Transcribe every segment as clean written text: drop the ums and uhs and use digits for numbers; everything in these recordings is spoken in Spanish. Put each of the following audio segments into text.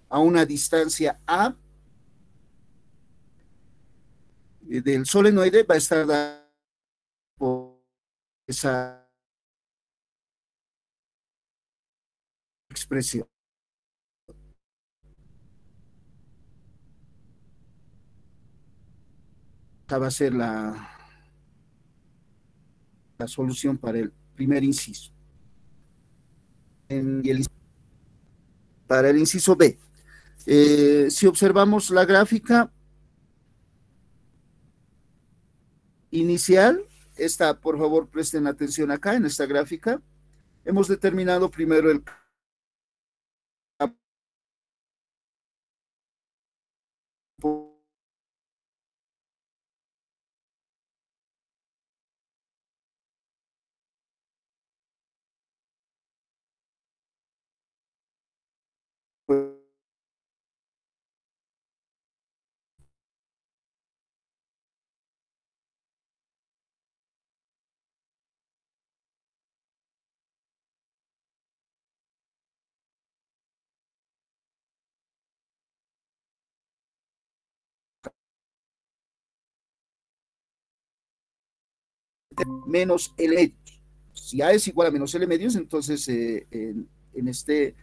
a una distancia A del solenoide va a estar dada por esa expresión. Esta va a ser la solución para el primer inciso. Para el inciso B, si observamos la gráfica inicial, esta, por favor, presten atención acá en esta gráfica. Hemos determinado primero el campo menos L medios. Si A es igual a menos L medios, entonces en este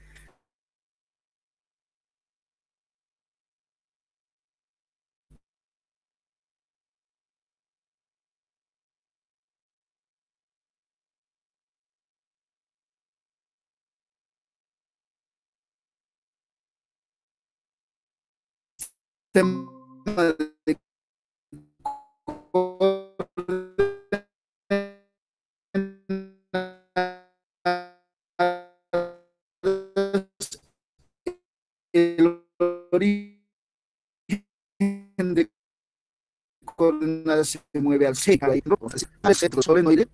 tema de el origen de coordenadas se mueve al centro, al centro solenoide.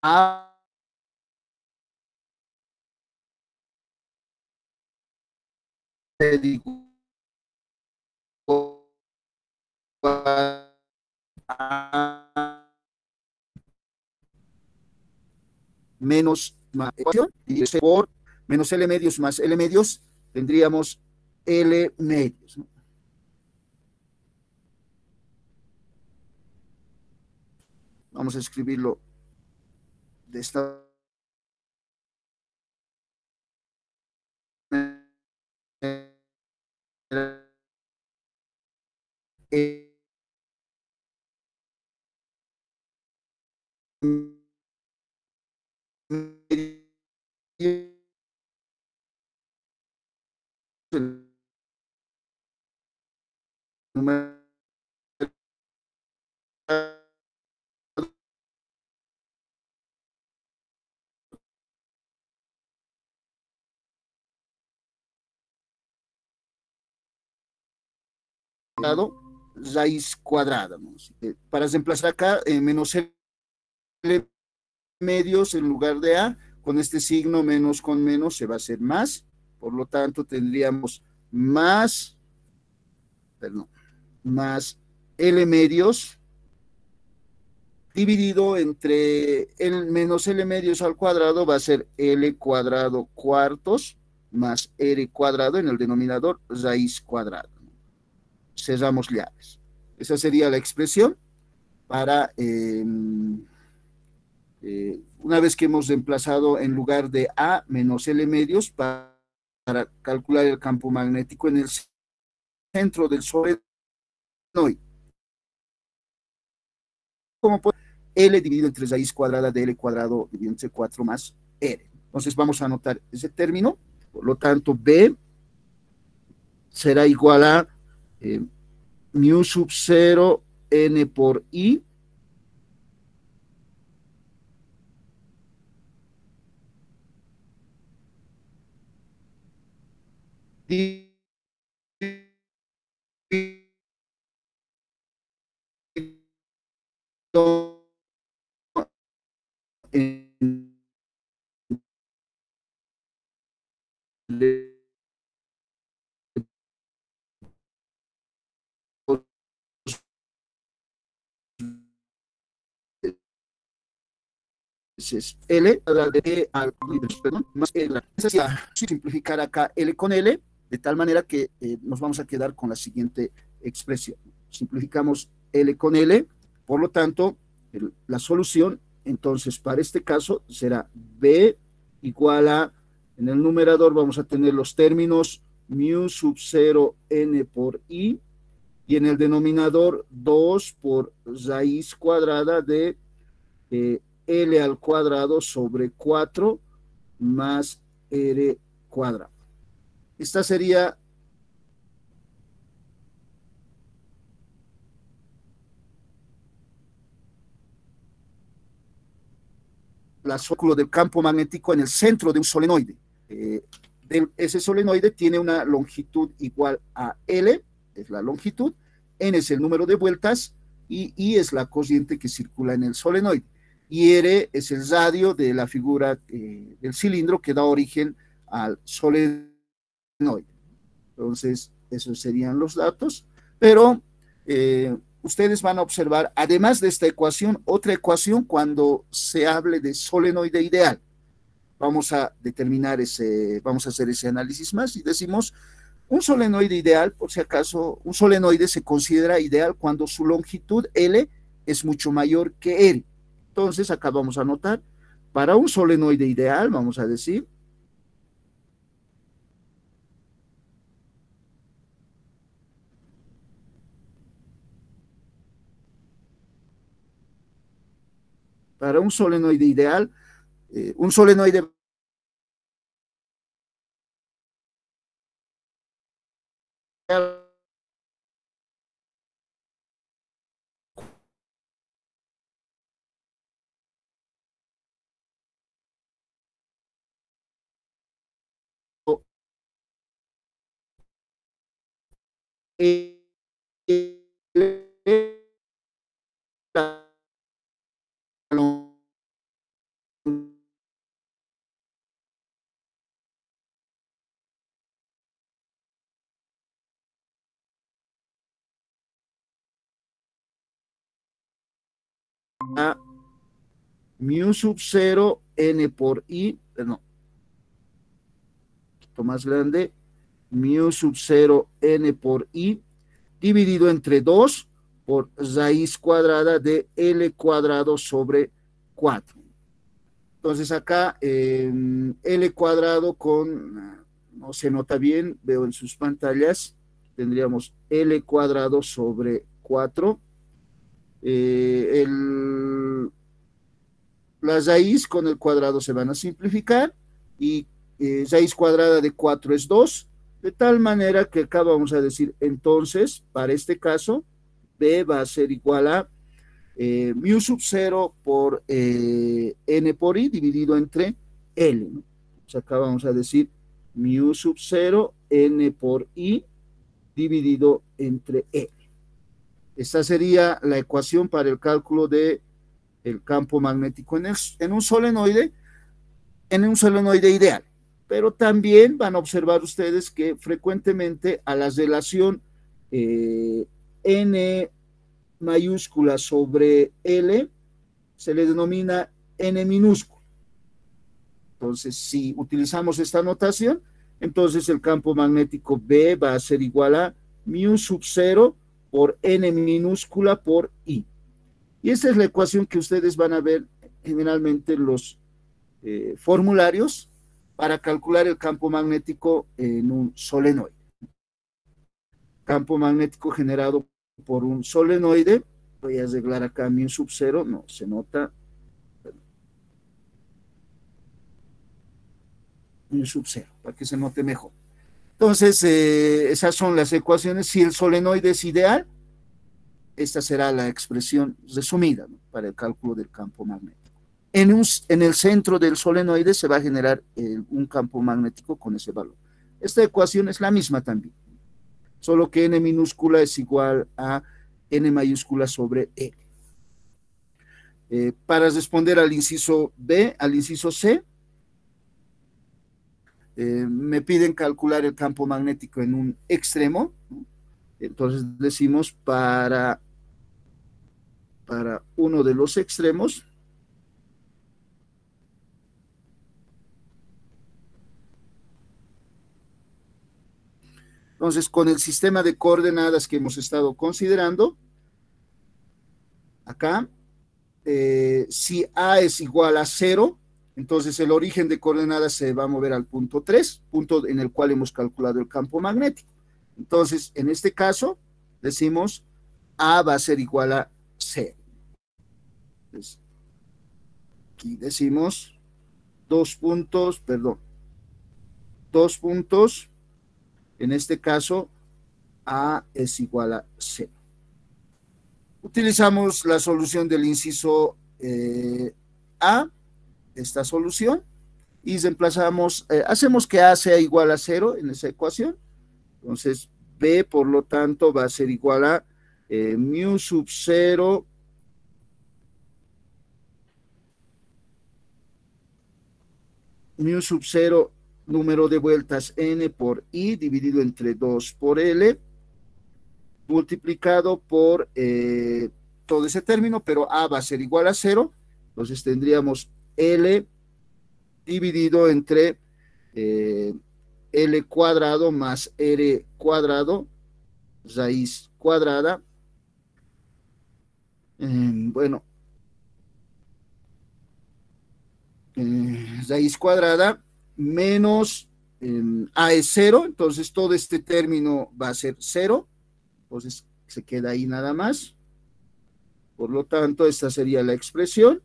A menos ecuación y por menos L medios más L medios tendríamos L medios, ¿no? Vamos a escribirlo de esta manera. Raíz cuadrada, ¿no? Para reemplazar acá, menos L medios en lugar de A, con este signo menos con menos se va a hacer más, por lo tanto tendríamos más, perdón, más L medios dividido entre el menos L medios al cuadrado va a ser L cuadrado cuartos más R cuadrado en el denominador raíz cuadrada. Cerramos llaves. Esa sería la expresión para una vez que hemos reemplazado en lugar de A menos L medios para calcular el campo magnético en el centro del solenoide. Como puede, L dividido entre raíz cuadrada de L cuadrado dividido entre 4 más R. Entonces vamos a anotar ese término. Por lo tanto, B será igual a mu sub 0 n por I en es L a la de al perdón, más L. Simplificar acá L con L, de tal manera que nos vamos a quedar con la siguiente expresión. Simplificamos L con L, por lo tanto, la solución, entonces, para este caso, será B igual a, en el numerador vamos a tener los términos mu sub 0 n por i, y en el denominador 2 por raíz cuadrada de L al cuadrado sobre 4 más R cuadrado. Esta sería la círculo del campo magnético en el centro de un solenoide. Ese solenoide tiene una longitud igual a L, es la longitud, N es el número de vueltas y I es la corriente que circula en el solenoide. Y R es el radio de la figura del cilindro que da origen al solenoide. Entonces, esos serían los datos, pero ustedes van a observar, además de esta ecuación, otra ecuación cuando se hable de solenoide ideal. Vamos a determinar vamos a hacer ese análisis más y decimos, un solenoide ideal, por si acaso, un solenoide se considera ideal cuando su longitud L es mucho mayor que R. Entonces, acá vamos a anotar, para un solenoide ideal, vamos a decir, para un solenoide ideal, un solenoide a mu sub 0 n por i, no, esto más grande, mu sub 0 n por i, dividido entre 2 por raíz cuadrada de L cuadrado sobre 4. Entonces acá L cuadrado no se nota bien, veo en sus pantallas, tendríamos L cuadrado sobre 4. La raíz con el cuadrado se van a simplificar y raíz cuadrada de 4 es 2, de tal manera que acá vamos a decir, entonces, para este caso, B va a ser igual a mu sub 0 por n por i dividido entre L, ¿no? Entonces acá vamos a decir mu sub 0 n por i dividido entre L. Esta sería la ecuación para el cálculo de el campo magnético en un solenoide ideal. Pero también van a observar ustedes que frecuentemente a la relación N mayúscula sobre L se le denomina N minúsculo. Entonces, si utilizamos esta notación, entonces el campo magnético B va a ser igual a mu sub 0 por N minúscula por I. Y esta es la ecuación que ustedes van a ver generalmente en los formularios para calcular el campo magnético en un solenoide. Campo magnético generado por un solenoide, voy a arreglar acá mu sub 0, no se nota, mu sub 0, para que se note mejor. Entonces, esas son las ecuaciones. Si el solenoide es ideal, esta será la expresión resumida, ¿no?, para el cálculo del campo magnético. En el centro del solenoide se va a generar un campo magnético con ese valor. Esta ecuación es la misma también, solo que n minúscula es igual a n mayúscula sobre L. Para responder al inciso B, al inciso C, me piden calcular el campo magnético en un extremo, ¿no? Entonces decimos para uno de los extremos, entonces con el sistema de coordenadas que hemos estado considerando, acá, si A es igual a 0, entonces el origen de coordenadas se va a mover al punto 3, punto en el cual hemos calculado el campo magnético. Entonces, en este caso, decimos A va a ser igual a 0. Entonces, aquí decimos 2 puntos, en este caso, A es igual a 0. Utilizamos la solución del inciso A, esta solución, y reemplazamos, hacemos que A sea igual a 0 en esa ecuación. Entonces, B, por lo tanto, va a ser igual a mu sub 0 número de vueltas n por i dividido entre 2 por L, multiplicado por todo ese término, pero A va a ser igual a 0, entonces tendríamos L dividido entre L cuadrado más R cuadrado, raíz cuadrada, bueno, raíz cuadrada menos A es 0, entonces todo este término va a ser 0, entonces se queda ahí nada más. Por lo tanto, esta sería la expresión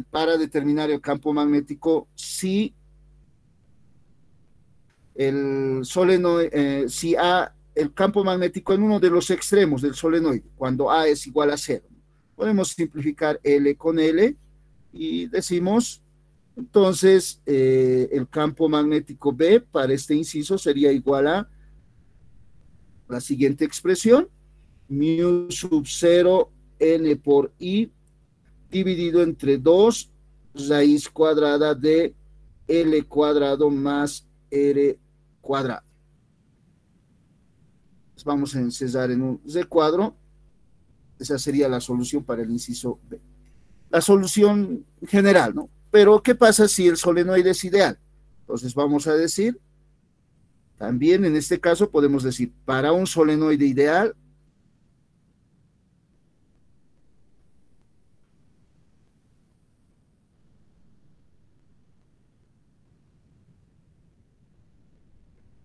para determinar el campo magnético si el solenoide, si A, el campo magnético en uno de los extremos del solenoide, cuando A es igual a 0. Podemos simplificar L con L y decimos, entonces, el campo magnético B para este inciso sería igual a la siguiente expresión, mu sub 0 n por i dividido entre 2 raíz cuadrada de L cuadrado más R cuadrado. Vamos a encerrar en un recuadro. Esa sería la solución para el inciso B. La solución general, ¿no? Pero, ¿qué pasa si el solenoide es ideal? Entonces vamos a decir, también en este caso podemos decir, para un solenoide ideal,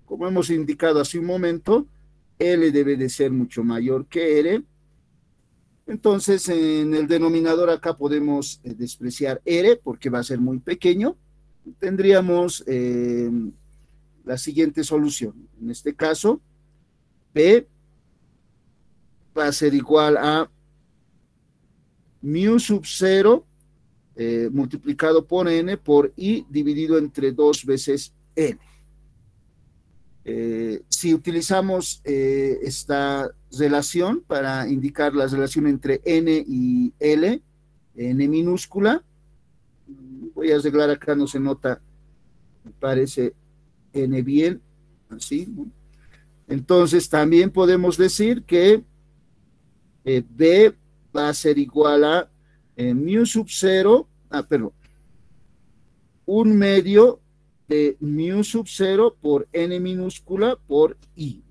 como hemos indicado hace un momento, L debe de ser mucho mayor que R. Entonces, en el denominador acá podemos despreciar R porque va a ser muy pequeño. Tendríamos la siguiente solución. En este caso, B va a ser igual a mu sub 0 multiplicado por n por i dividido entre 2 veces n. Si utilizamos esta relación para indicar la relación entre n y L, n minúscula, voy a arreglar acá, no se nota, me parece n bien, así, ¿no? Entonces también podemos decir que B va a ser igual a mu sub 0, perdón, 1/2 de mu sub 0 por n minúscula por i.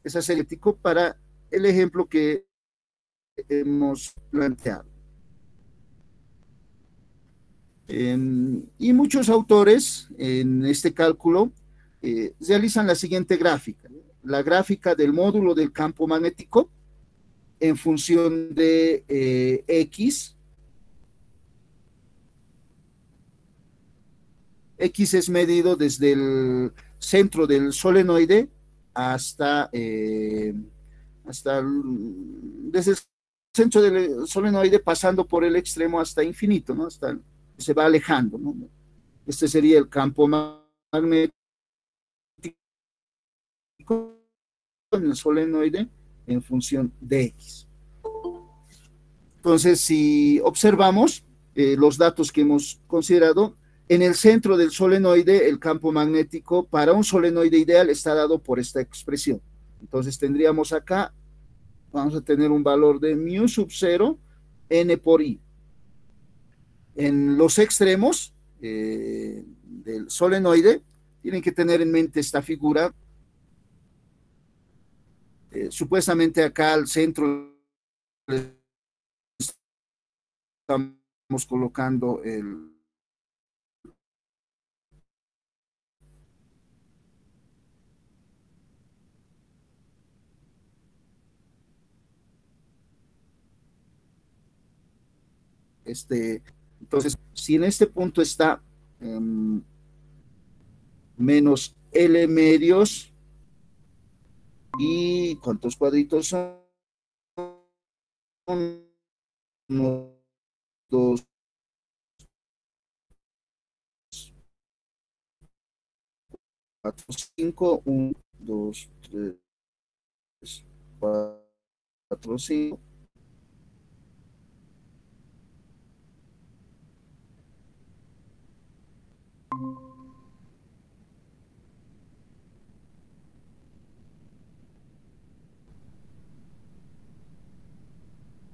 Es ascético para el ejemplo que hemos planteado. Y muchos autores en este cálculo realizan la siguiente gráfica, la gráfica del módulo del campo magnético en función de X. X es medido desde el centro del solenoide hasta desde el centro del solenoide pasando por el extremo hasta infinito, ¿no? Hasta se va alejando, ¿no? Este sería el campo magnético en el solenoide en función de X. Entonces, si observamos los datos que hemos considerado, en el centro del solenoide, el campo magnético para un solenoide ideal está dado por esta expresión. Entonces, tendríamos acá, vamos a tener un valor de mu sub 0, n por i. En los extremos del solenoide, tienen que tener en mente esta figura. Supuestamente acá al centro estamos colocando entonces, si en este punto está menos L medios, y ¿cuántos cuadritos son? 1, 2, 4, 5, 1, 2, 3, 4, 5.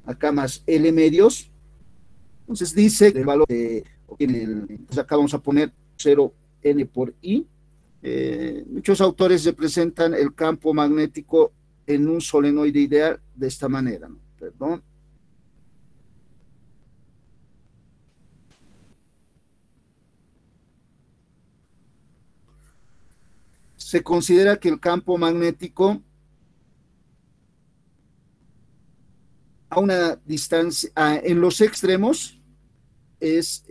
Acá más L medios. Entonces dice que el valor entonces acá vamos a poner 0n por i. Muchos autores representan el campo magnético en un solenoide ideal de esta manera, ¿no? Perdón. Se considera que el campo magnético a una distancia, en los extremos, es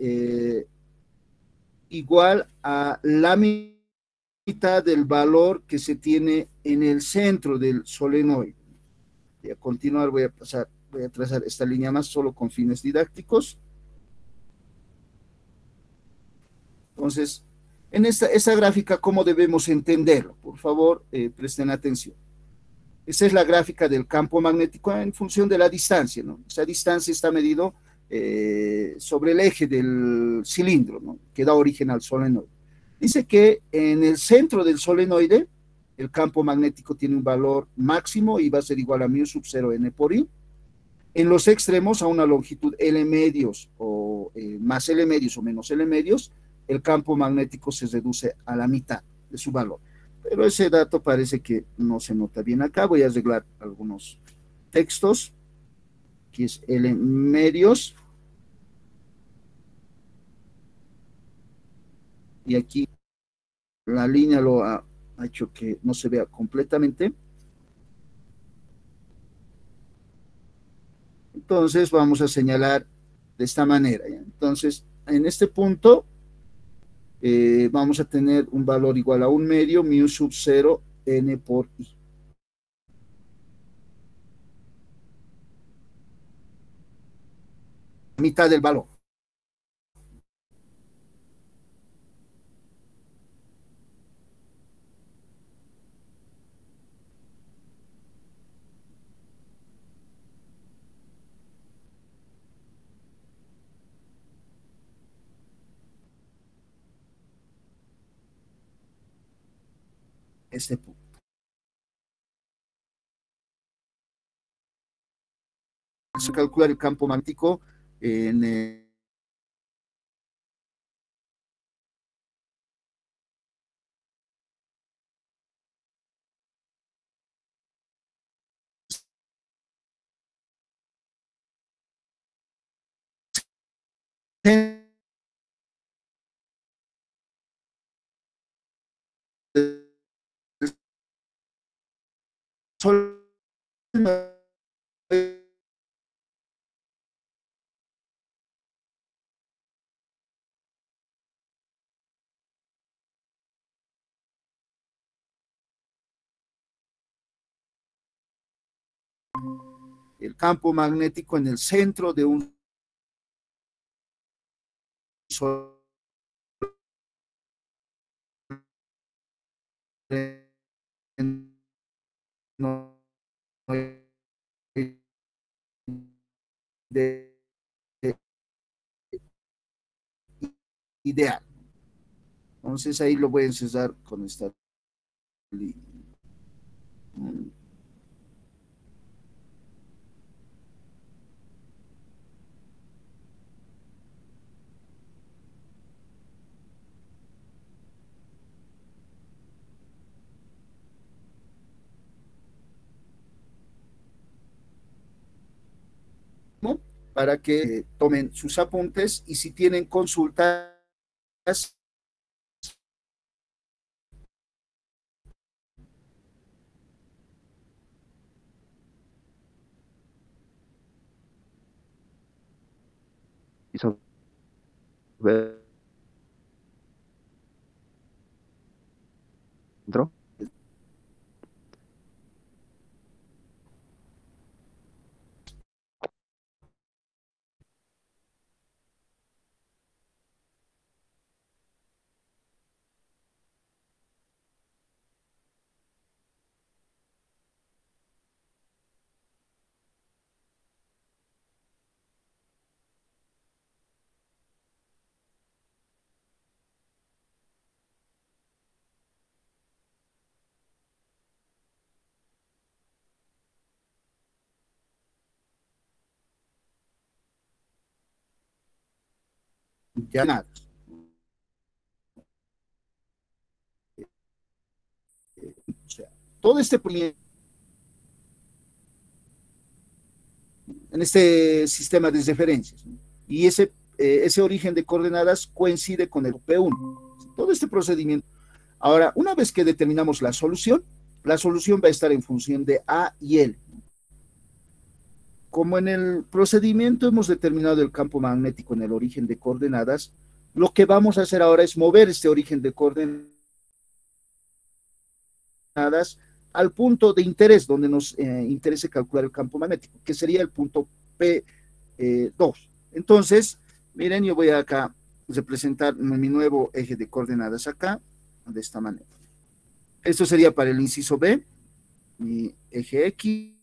igual a la mitad del valor que se tiene en el centro del solenoide. Voy a continuar, voy a trazar esta línea más solo con fines didácticos. Entonces, en esta gráfica, ¿cómo debemos entenderlo? Por favor, presten atención. Esa es la gráfica del campo magnético en función de la distancia, ¿no? Esa distancia está medido sobre el eje del cilindro, ¿no? Que da origen al solenoide. Dice que en el centro del solenoide el campo magnético tiene un valor máximo y va a ser igual a mu sub 0 n por i. En los extremos, a una longitud L medios o más L medios o menos L medios, el campo magnético se reduce a la mitad de su valor. Pero ese dato parece que no se nota bien acá. Voy a arreglar algunos textos. Aquí es L medios. Y aquí la línea lo ha hecho que no se vea completamente. Entonces vamos a señalar de esta manera. ¿Ya? Entonces, en este punto vamos a tener un valor igual a 1 medio mu sub 0 n por i. Mitad del valor. Este punto. Se calcula el campo magnético en sol el campo magnético en el centro de un ideal. Entonces ahí lo voy a encerrar con esta línea. ¿No? Para que tomen sus apuntes y si tienen consultas, ¿Entró? ya nada. O sea, todo este proyecto en este sistema de referencias, ¿no? Y ese origen de coordenadas coincide con el P1. Todo este procedimiento. Ahora, una vez que determinamos la solución va a estar en función de A y L. Como en el procedimiento hemos determinado el campo magnético en el origen de coordenadas, lo que vamos a hacer ahora es mover este origen de coordenadas al punto de interés, donde nos interese calcular el campo magnético, que sería el punto P2. Entonces, miren, yo voy acá a representar mi nuevo eje de coordenadas acá, de esta manera. Esto sería para el inciso B, mi eje X,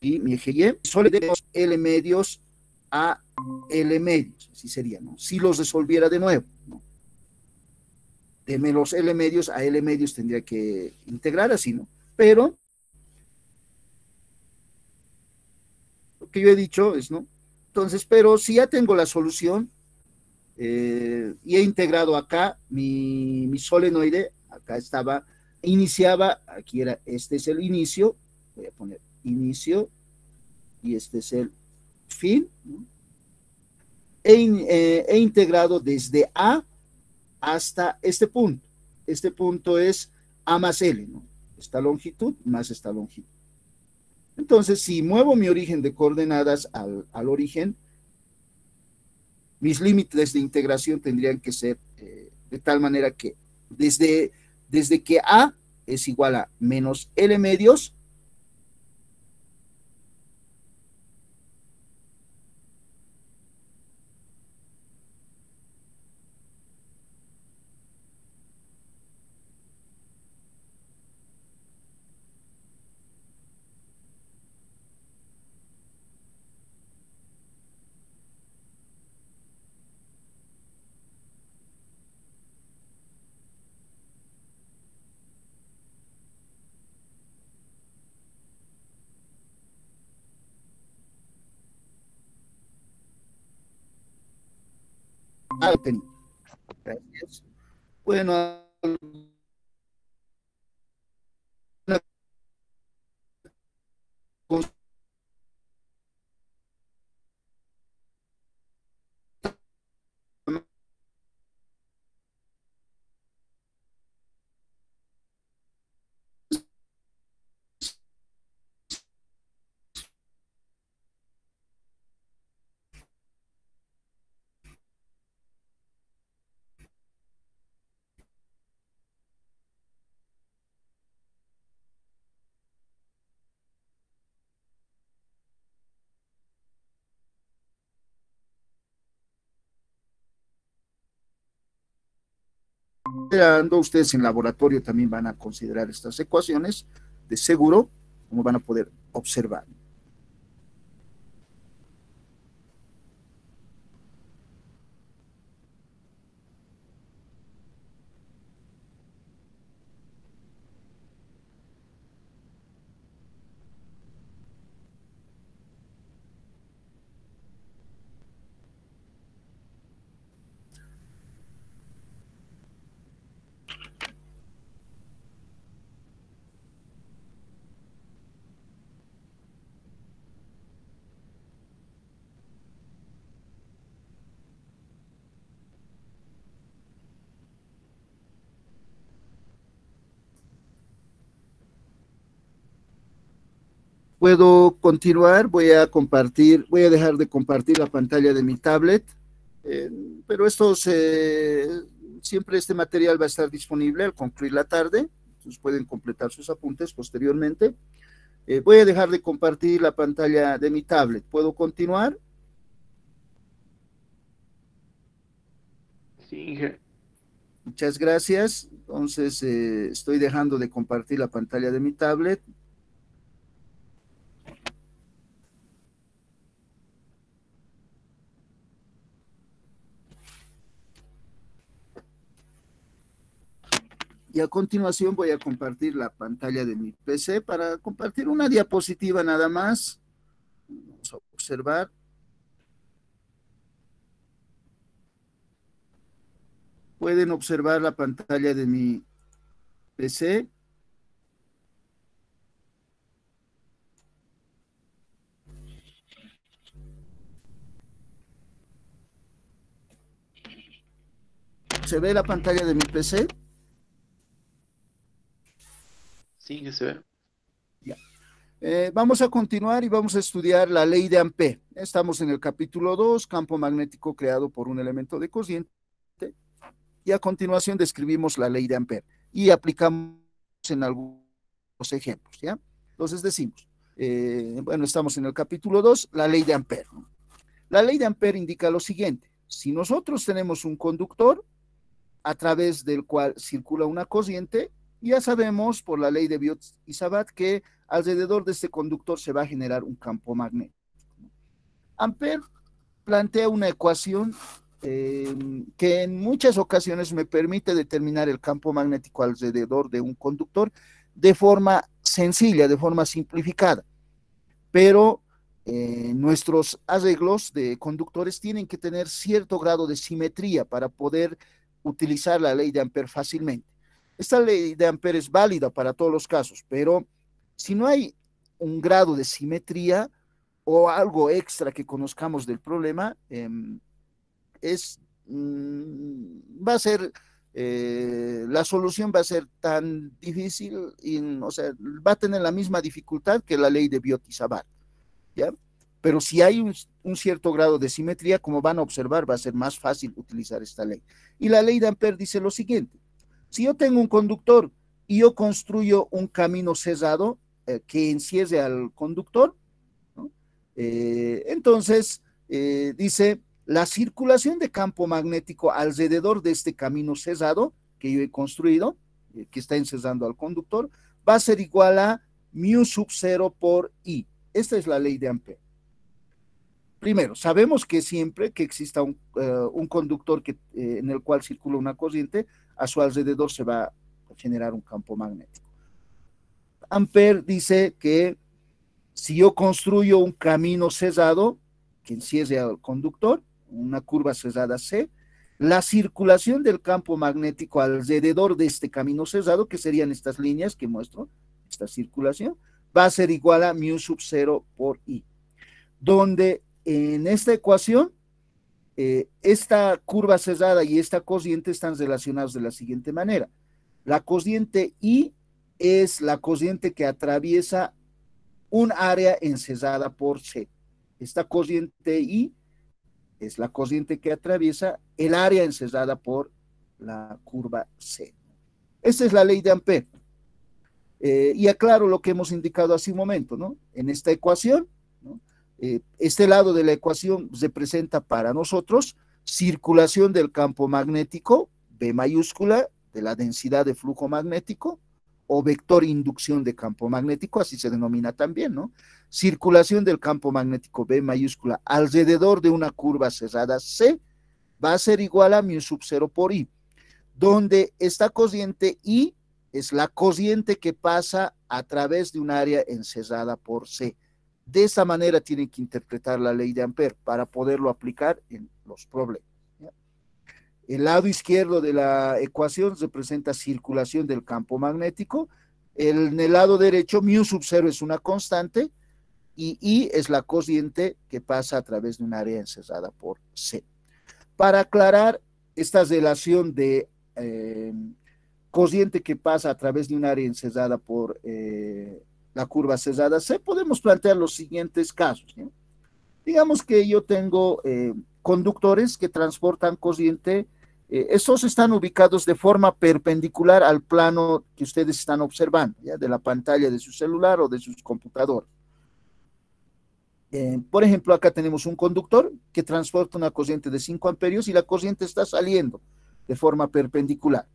y mi eje Y, solo tenemos L medios a L medios, así sería, ¿no? Si los resolviera de nuevo, ¿no? De los L medios a L medios tendría que integrar así, ¿no? Pero lo que yo he dicho es, ¿no? Entonces, pero si ya tengo la solución y he integrado acá mi solenoide, acá estaba, iniciaba, aquí era, este es el inicio, voy a poner inicio y este es el fin, ¿no? He integrado desde A hasta este punto. Este punto es A más L, ¿no? Esta longitud más esta longitud. Entonces, si muevo mi origen de coordenadas al origen, mis límites de integración tendrían que ser de tal manera que desde que A es igual a menos L medios, A obtenido. Gracias. Bueno, Ustedes en laboratorio también van a considerar estas ecuaciones, de seguro, como van a poder observar. Puedo continuar, voy a dejar de compartir la pantalla de mi tablet, pero siempre este material va a estar disponible al concluir la tarde, entonces pueden completar sus apuntes posteriormente. Voy a dejar de compartir la pantalla de mi tablet. ¿Puedo continuar? Sí, Inge. Muchas gracias. Entonces, estoy dejando de compartir la pantalla de mi tablet. Y a continuación voy a compartir la pantalla de mi PC para compartir una diapositiva nada más. Vamos a observar. Pueden observar la pantalla de mi PC. ¿Se ve la pantalla de mi PC? Sí, que se ve. Ya. Vamos a continuar y vamos a estudiar la ley de Ampère. Estamos en el capítulo 2, campo magnético creado por un elemento de corriente. Y a continuación describimos la ley de Ampère y aplicamos en algunos ejemplos, ¿ya? Entonces decimos, bueno, estamos en el capítulo 2, la ley de Ampère. La ley de Ampère indica lo siguiente: si nosotros tenemos un conductor a través del cual circula una corriente, ya sabemos por la ley de Biot y Sabat que alrededor de este conductor se va a generar un campo magnético. Ampère plantea una ecuación que en muchas ocasiones me permite determinar el campo magnético alrededor de un conductor de forma sencilla, de forma simplificada, pero nuestros arreglos de conductores tienen que tener cierto grado de simetría para poder utilizar la ley de Ampère fácilmente. Esta ley de Ampère es válida para todos los casos, pero si no hay un grado de simetría o algo extra que conozcamos del problema, va a ser, la solución va a ser tan difícil, o sea, va a tener la misma dificultad que la ley de Biot y Savart, ¿ya? Pero si hay un cierto grado de simetría, como van a observar, va a ser más fácil utilizar esta ley. Y la ley de Ampère dice lo siguiente: si yo tengo un conductor y yo construyo un camino cerrado que encierre al conductor, ¿no? Entonces, dice, la circulación de campo magnético alrededor de este camino cerrado que yo he construido, que está encerrando al conductor, va a ser igual a mu sub 0 por I. Esta es la ley de Ampère. Primero, sabemos que siempre que exista un conductor en el cual circula una corriente, a su alrededor se va a generar un campo magnético. Ampère dice que si yo construyo un camino cerrado que encierre al conductor, una curva cerrada C, la circulación del campo magnético alrededor de este camino cerrado, que serían estas líneas que muestro, esta circulación, va a ser igual a mu sub 0 por I, donde en esta ecuación, esta curva cerrada y esta corriente están relacionados de la siguiente manera. La corriente I es la corriente que atraviesa un área encerrada por C. Esta corriente I es la corriente que atraviesa el área encerrada por la curva C. Esta es la ley de Ampère. Y aclaro lo que hemos indicado hace un momento, ¿no? En esta ecuación, ¿no? Este lado de la ecuación representa para nosotros circulación del campo magnético, B mayúscula, de la densidad de flujo magnético, o vector inducción de campo magnético, así se denomina también, ¿no? Circulación del campo magnético B mayúscula alrededor de una curva cerrada C va a ser igual a mu sub 0 por I, donde esta cociente I es la cociente que pasa a través de un área encerrada por C. De esta manera tienen que interpretar la ley de Ampère para poderlo aplicar en los problemas. El lado izquierdo de la ecuación representa circulación del campo magnético. En el lado derecho, mu sub 0 es una constante y I es la cociente que pasa a través de un área encerrada por C. Para aclarar esta relación de cociente que pasa a través de un área encerrada por la curva cerrada C, podemos plantear los siguientes casos, ¿no? Digamos que yo tengo conductores que transportan cociente. Estos están ubicados de forma perpendicular al plano que ustedes están observando, ¿ya? De la pantalla de su celular o de sus computadores. Por ejemplo, acá tenemos un conductor que transporta una corriente de 5 amperios y la corriente está saliendo de forma perpendicular.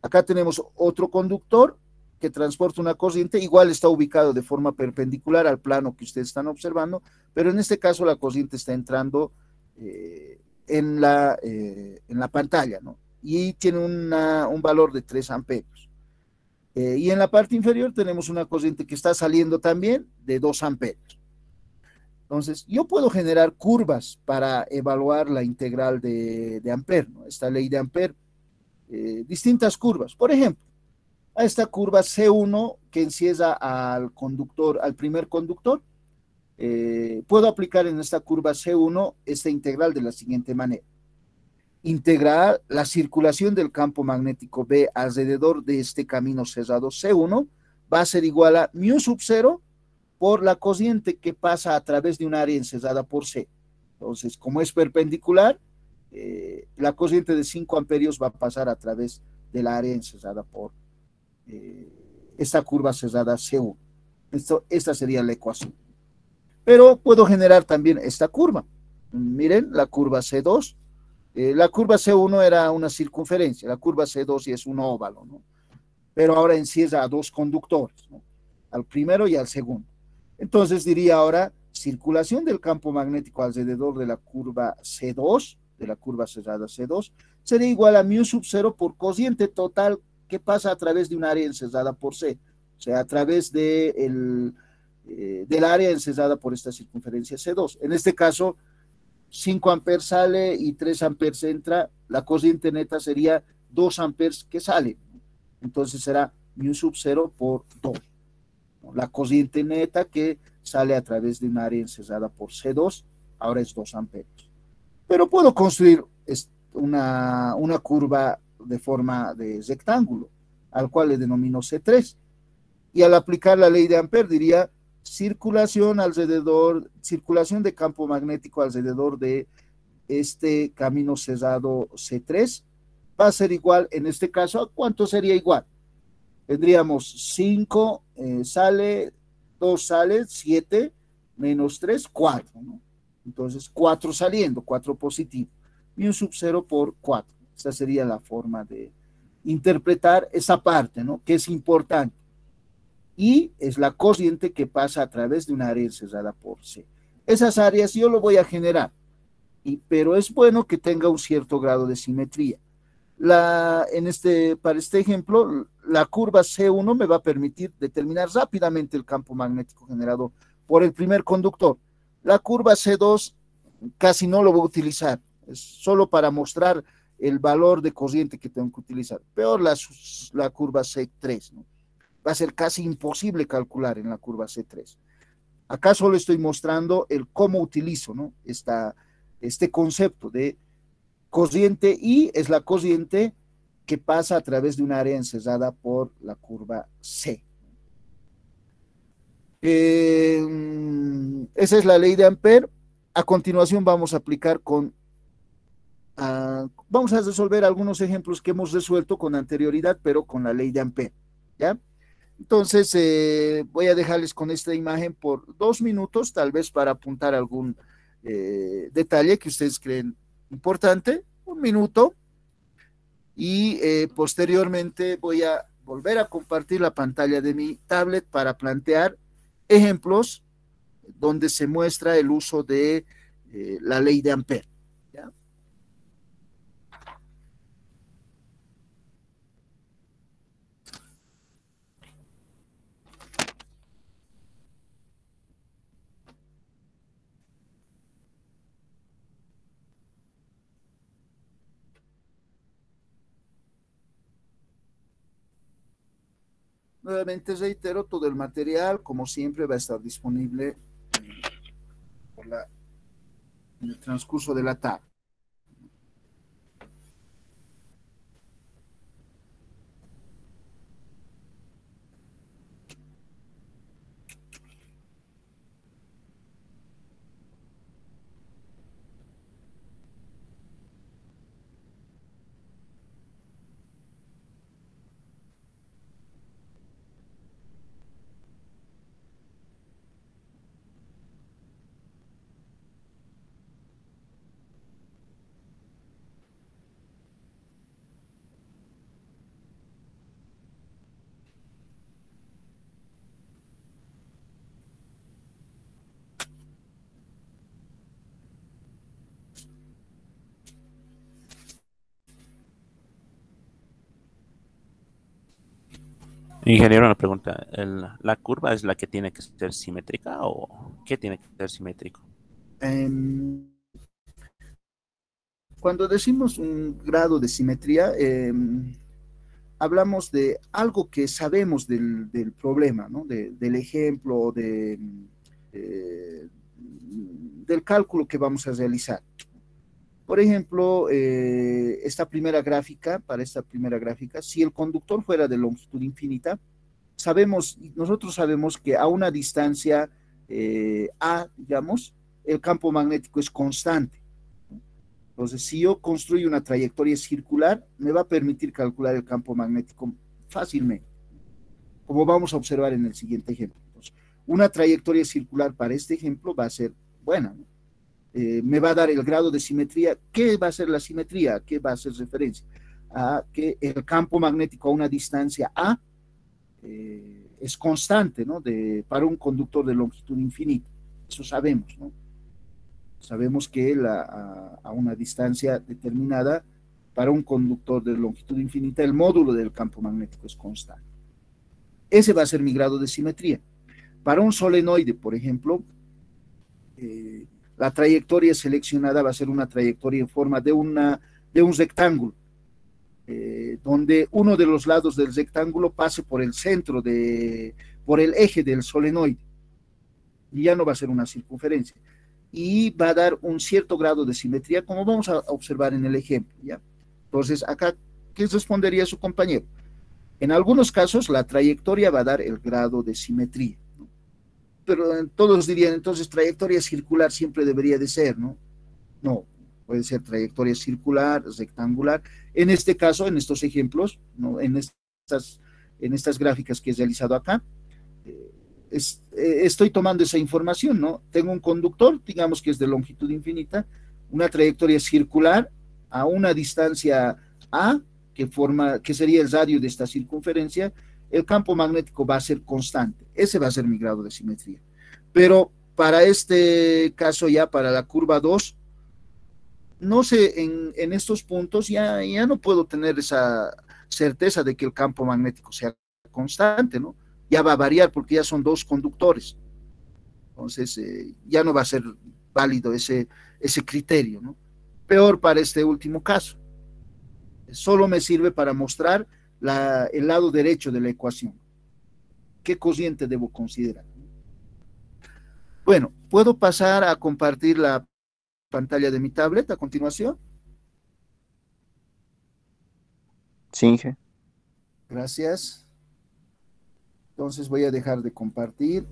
Acá tenemos otro conductor que transporta una corriente, igual está ubicado de forma perpendicular al plano que ustedes están observando, pero en este caso la corriente está entrando en la pantalla, ¿no? Y tiene un valor de 3 amperios. Y en la parte inferior tenemos una corriente que está saliendo también de 2 amperios. Entonces, yo puedo generar curvas para evaluar la integral de Ampère, ¿no? Esta ley de Ampère, distintas curvas. Por ejemplo, a esta curva C1 que encierra al conductor, al primer conductor, puedo aplicar en esta curva C1 esta integral de la siguiente manera. Integrar la circulación del campo magnético B alrededor de este camino cerrado C1 va a ser igual a mu sub 0 por la cociente que pasa a través de un área encerrada por C. Entonces, como es perpendicular, la cociente de 5 amperios va a pasar a través del área encerrada por esta curva cerrada C1. Esta sería la ecuación. Pero puedo generar también esta curva. Miren, la curva C2. La curva C1 era una circunferencia, la curva C2 sí es un óvalo, ¿no? Pero ahora encierra a dos conductores, ¿no? Al primero y al segundo. Entonces diría ahora, circulación del campo magnético alrededor de la curva C2, de la curva cerrada C2, sería igual a mu sub 0 por cociente total que pasa a través de un área encerrada por C, o sea, a través del área encerrada por esta circunferencia C2. En este caso, 5 amperes sale y 3 amperes entra, la corriente neta sería 2 amperes que sale. Entonces será mu sub 0 por 2. La corriente neta que sale a través de un área encerrada por C2, ahora es 2 amperes. Pero puedo construir una curva de forma de rectángulo, al cual le denomino C3. Y al aplicar la ley de Ampère diría circulación de campo magnético alrededor de este camino cerrado C3 va a ser igual, en este caso, ¿a cuánto sería igual? Tendríamos 5 sale, 2 sale, 7 menos 3, 4, ¿no? Entonces 4 saliendo, 4 positivo, mu sub 0 por 4. Esta sería la forma de interpretar esa parte, ¿no? Que es importante. Y es la corriente que pasa a través de un área encerrada por C. Esas áreas yo lo voy a generar, pero es bueno que tenga un cierto grado de simetría. Para este ejemplo, la curva C1 me va a permitir determinar rápidamente el campo magnético generado por el primer conductor. La curva C2 casi no lo voy a utilizar, es solo para mostrar el valor de corriente que tengo que utilizar. Peor la curva C3, ¿no? Va a ser casi imposible calcular en la curva C3. Acá solo estoy mostrando el cómo utilizo, ¿no? Este concepto de corriente I es la corriente que pasa a través de un área encerrada por la curva C. Esa es la ley de Ampère. A continuación vamos a aplicar vamos a resolver algunos ejemplos que hemos resuelto con anterioridad, pero con la ley de Ampère, ¿ya? Entonces, voy a dejarles con esta imagen por 2 minutos, tal vez para apuntar algún detalle que ustedes creen importante. 1 minuto. y posteriormente voy a volver a compartir la pantalla de mi tablet para plantear ejemplos donde se muestra el uso de la ley de Ampère. ¿Ya? Nuevamente reitero, todo el material, como siempre, va a estar disponible por en el transcurso de la tarde. Ingeniero, una pregunta. ¿La curva es la que tiene que ser simétrica o qué tiene que ser simétrico? Cuando decimos un grado de simetría, hablamos de algo que sabemos del problema, ¿no? Del ejemplo, eh, del cálculo que vamos a realizar. Por ejemplo, para esta primera gráfica, si el conductor fuera de longitud infinita, nosotros sabemos que a una distancia A, digamos, el campo magnético es constante. Entonces, si yo construyo una trayectoria circular, me va a permitir calcular el campo magnético fácilmente, como vamos a observar en el siguiente ejemplo. Entonces, una trayectoria circular para este ejemplo va a ser buena, ¿no? Me va a dar el grado de simetría. ¿Qué va a ser la simetría? ¿A qué va a hacer referencia? A que el campo magnético a una distancia A es constante, ¿no? Para un conductor de longitud infinita. Eso sabemos, ¿no? Sabemos que a una distancia determinada, para un conductor de longitud infinita, el módulo del campo magnético es constante. Ese va a ser mi grado de simetría. Para un solenoide, por ejemplo, la trayectoria seleccionada va a ser una trayectoria en forma de un rectángulo, donde uno de los lados del rectángulo pase por el centro, por el eje del solenoide, y ya no va a ser una circunferencia. Y va a dar un cierto grado de simetría, como vamos a observar en el ejemplo, ¿ya? Entonces, acá, ¿qué respondería su compañero? En algunos casos, la trayectoria va a dar el grado de simetría, ¿no? Pero todos dirían, entonces, trayectoria circular siempre debería de ser, ¿no? No, puede ser trayectoria circular, rectangular. En este caso, en estos ejemplos, ¿no? En estas gráficas que he realizado acá, estoy tomando esa información, ¿no? Tengo un conductor, digamos que es de longitud infinita, una trayectoria circular a una distancia A, que sería el radio de esta circunferencia, el campo magnético va a ser constante. Ese va a ser mi grado de simetría. Pero para este caso ya, para la curva 2, no sé, en estos puntos ya no puedo tener esa certeza de que el campo magnético sea constante, ¿no? Ya va a variar porque ya son dos conductores. Entonces, ya no va a ser válido ese criterio, ¿no? Peor para este último caso. Solo me sirve para mostrar el lado derecho de la ecuación. ¿Qué cociente debo considerar? Bueno, ¿puedo pasar a compartir la pantalla de mi tablet a continuación? Sí, Inge. Gracias. Entonces voy a dejar de compartir.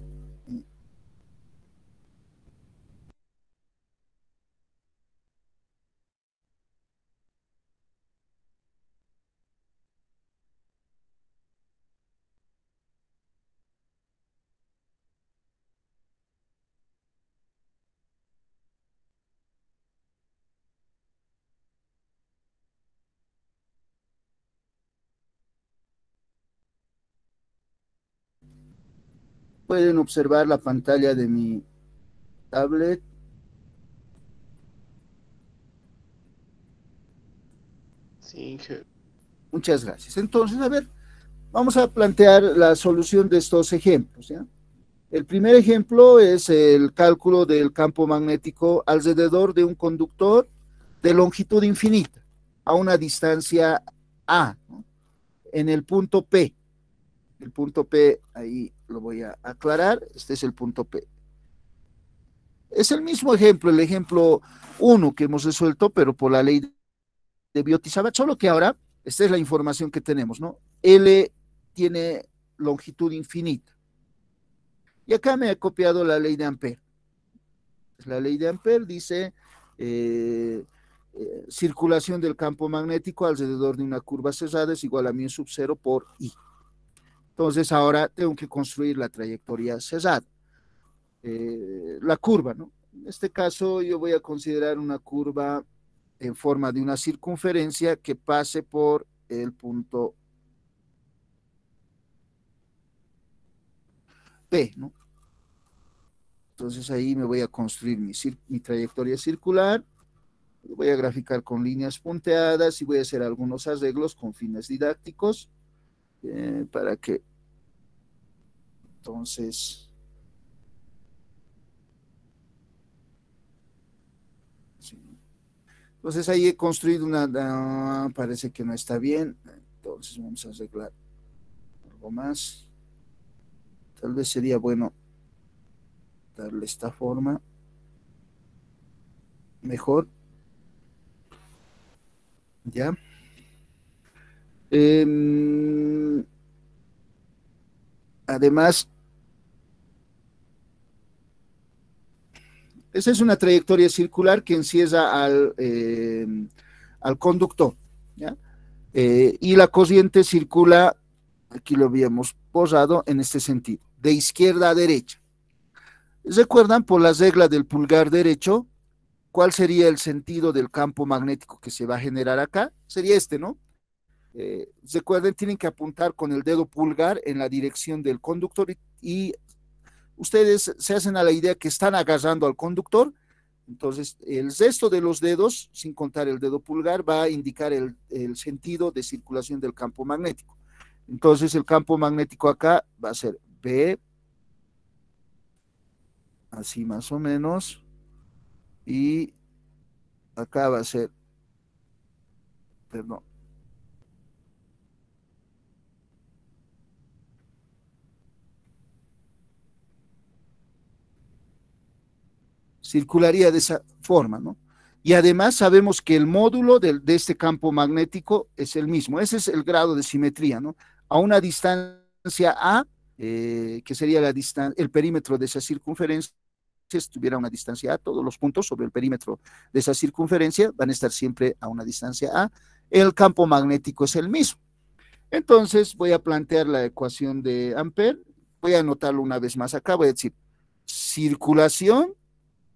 Pueden observar la pantalla de mi tablet. Sí, Inge. Muchas gracias. Entonces, a ver, vamos a plantear la solución de estos ejemplos, ¿ya? El primer ejemplo es el cálculo del campo magnético alrededor de un conductor de longitud infinita a una distancia A, ¿no? En el punto P. El punto P, ahí lo voy a aclarar, este es el punto P. Es el mismo ejemplo, el ejemplo 1 que hemos resuelto, pero por la ley de Biot-Savart, solo que ahora, esta es la información que tenemos, ¿no? L tiene longitud infinita. Y acá me he copiado la ley de Ampère. La ley de Ampère dice circulación del campo magnético alrededor de una curva cerrada es igual a μ sub 0 por I. Entonces ahora tengo que construir la trayectoria cerrada. La curva, ¿no? En este caso yo voy a considerar una curva en forma de una circunferencia que pase por el punto P, ¿no? Entonces ahí me voy a construir mi trayectoria circular, voy a graficar con líneas punteadas y voy a hacer algunos arreglos con fines didácticos para que entonces sí. Entonces ahí he construido una, parece que no está bien, entonces vamos a arreglar algo más. Tal vez sería bueno darle esta forma mejor. ¿Ya? Además, esa es una trayectoria circular que encierra al conductor, ¿ya? Y la corriente circula, aquí lo habíamos posado, en este sentido, de izquierda a derecha. ¿Recuerdan por la regla del pulgar derecho cuál sería el sentido del campo magnético que se va a generar acá? Sería este, ¿no? Recuerden, tienen que apuntar con el dedo pulgar en la dirección del conductor y ustedes se hacen a la idea que están agarrando al conductor, entonces el resto de los dedos, sin contar el dedo pulgar, va a indicar el sentido de circulación del campo magnético. Entonces el campo magnético acá va a ser B, así más o menos, y acá va a ser, perdón, circularía de esa forma, ¿no? Y además sabemos que el módulo de este campo magnético es el mismo, ese es el grado de simetría, ¿no? A una distancia A, que sería el perímetro de esa circunferencia, si estuviera a una distancia A, todos los puntos sobre el perímetro de esa circunferencia van a estar siempre a una distancia A, el campo magnético es el mismo. Entonces voy a plantear la ecuación de Ampère, voy a anotarlo una vez más acá, voy a decir circulación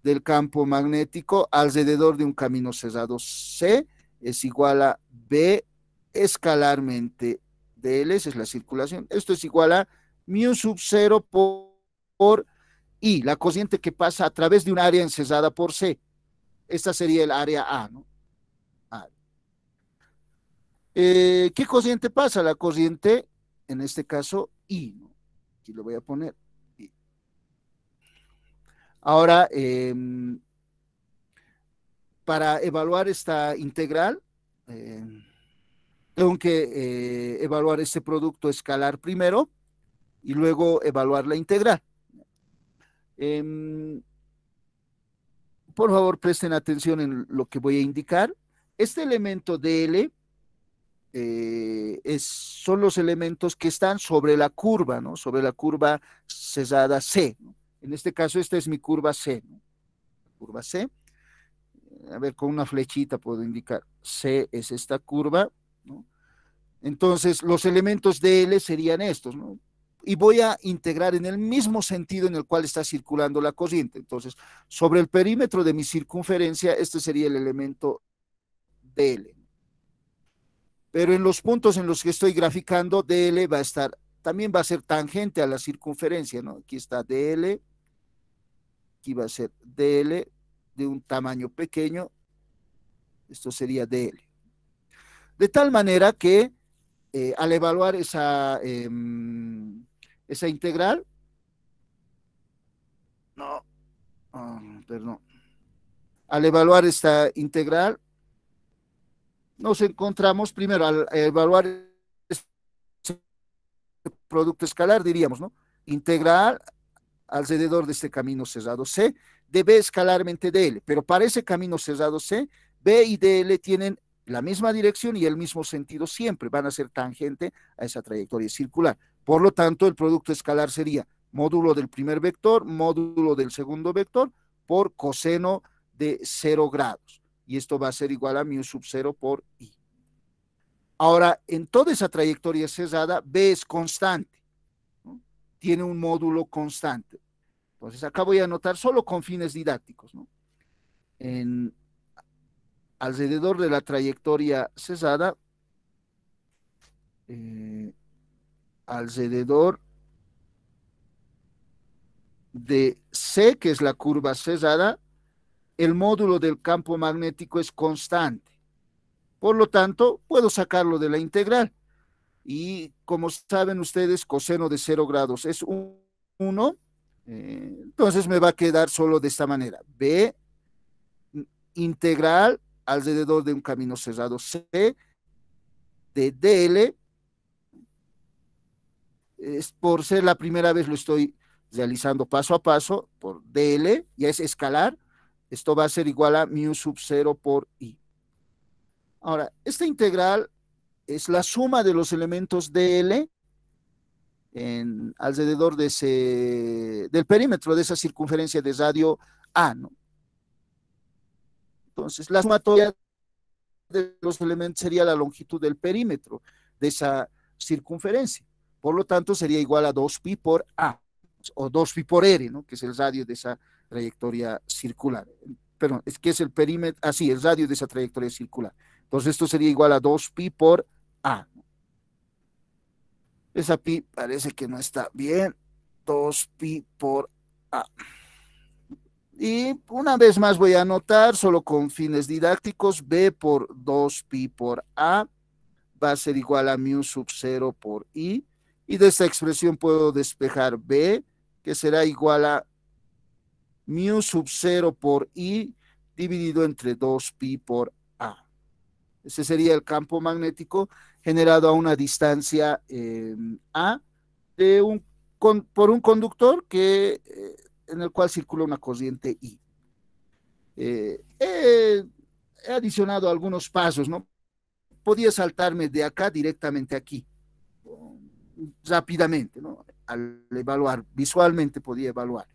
del campo magnético alrededor de un camino cerrado C es igual a B escalarmente dl, esa es la circulación, esto es igual a μ sub 0 por I, la corriente que pasa a través de un área encerrada por C. Esta sería el área A, ¿no? A. ¿Qué corriente pasa? La corriente, en este caso, I, ¿no? Aquí lo voy a poner. I. Ahora, para evaluar esta integral, tengo que evaluar este producto escalar primero y luego evaluar la integral. Por favor, presten atención en lo que voy a indicar. Este elemento dl son los elementos que están sobre la curva, ¿no? Sobre la curva cerrada C, ¿no? En este caso, esta es mi curva C, ¿no? Curva C. A ver, con una flechita puedo indicar. C es esta curva, ¿no? Entonces, los elementos dl serían estos, ¿no? Y voy a integrar en el mismo sentido en el cual está circulando la corriente. Entonces, sobre el perímetro de mi circunferencia, este sería el elemento dl. Pero en los puntos en los que estoy graficando, dl va a estar también va a ser tangente a la circunferencia, ¿no? Aquí está DL, aquí va a ser DL de un tamaño pequeño, esto sería DL. De tal manera que al evaluar esa integral, no, perdón, al evaluar esta integral, nos encontramos primero al evaluar este producto escalar, diríamos, ¿no? Integral alrededor de este camino cerrado C de B escalarmente DL, pero para ese camino cerrado C, B y DL tienen la misma dirección y el mismo sentido siempre, van a ser tangente a esa trayectoria circular. Por lo tanto, el producto escalar sería módulo del primer vector, módulo del segundo vector, por coseno de 0 grados. Y esto va a ser igual a mu sub 0 por I. Ahora, en toda esa trayectoria cerrada, B es constante, ¿no? Tiene un módulo constante. Entonces, acá voy a anotar solo con fines didácticos, ¿no? Alrededor de la trayectoria cerrada, alrededor de C, que es la curva cerrada, el módulo del campo magnético es constante. Por lo tanto, puedo sacarlo de la integral. Y como saben ustedes, coseno de 0 grados es 1. Entonces me va a quedar solo de esta manera. B integral alrededor de un camino cerrado C de DL. Es por ser la primera vez lo estoy realizando paso a paso por DL, ya es escalar. Esto va a ser igual a mu sub 0 por I. Ahora, esta integral es la suma de los elementos DL alrededor del perímetro de esa circunferencia de radio A, ¿no? Entonces, la sumatoria de los elementos sería la longitud del perímetro de esa circunferencia. Por lo tanto, sería igual a 2pi por A, o 2pi por R, ¿no? Que es el radio de esa trayectoria circular. Perdón, es que es el perímetro, así, el radio de esa trayectoria circular. Entonces, esto sería igual a 2pi por A. Esa pi parece que no está bien. 2pi por A. Y una vez más voy a anotar, solo con fines didácticos, B por 2pi por A va a ser igual a mu sub 0 por I. Y de esta expresión puedo despejar B, que será igual a mu sub 0 por I dividido entre 2pi por A. Ese sería el campo magnético generado a una distancia A por un conductor en el cual circula una corriente I. He adicionado algunos pasos, ¿no? Podía saltarme de acá directamente aquí, rápidamente, ¿no? Al evaluar, visualmente podía evaluar.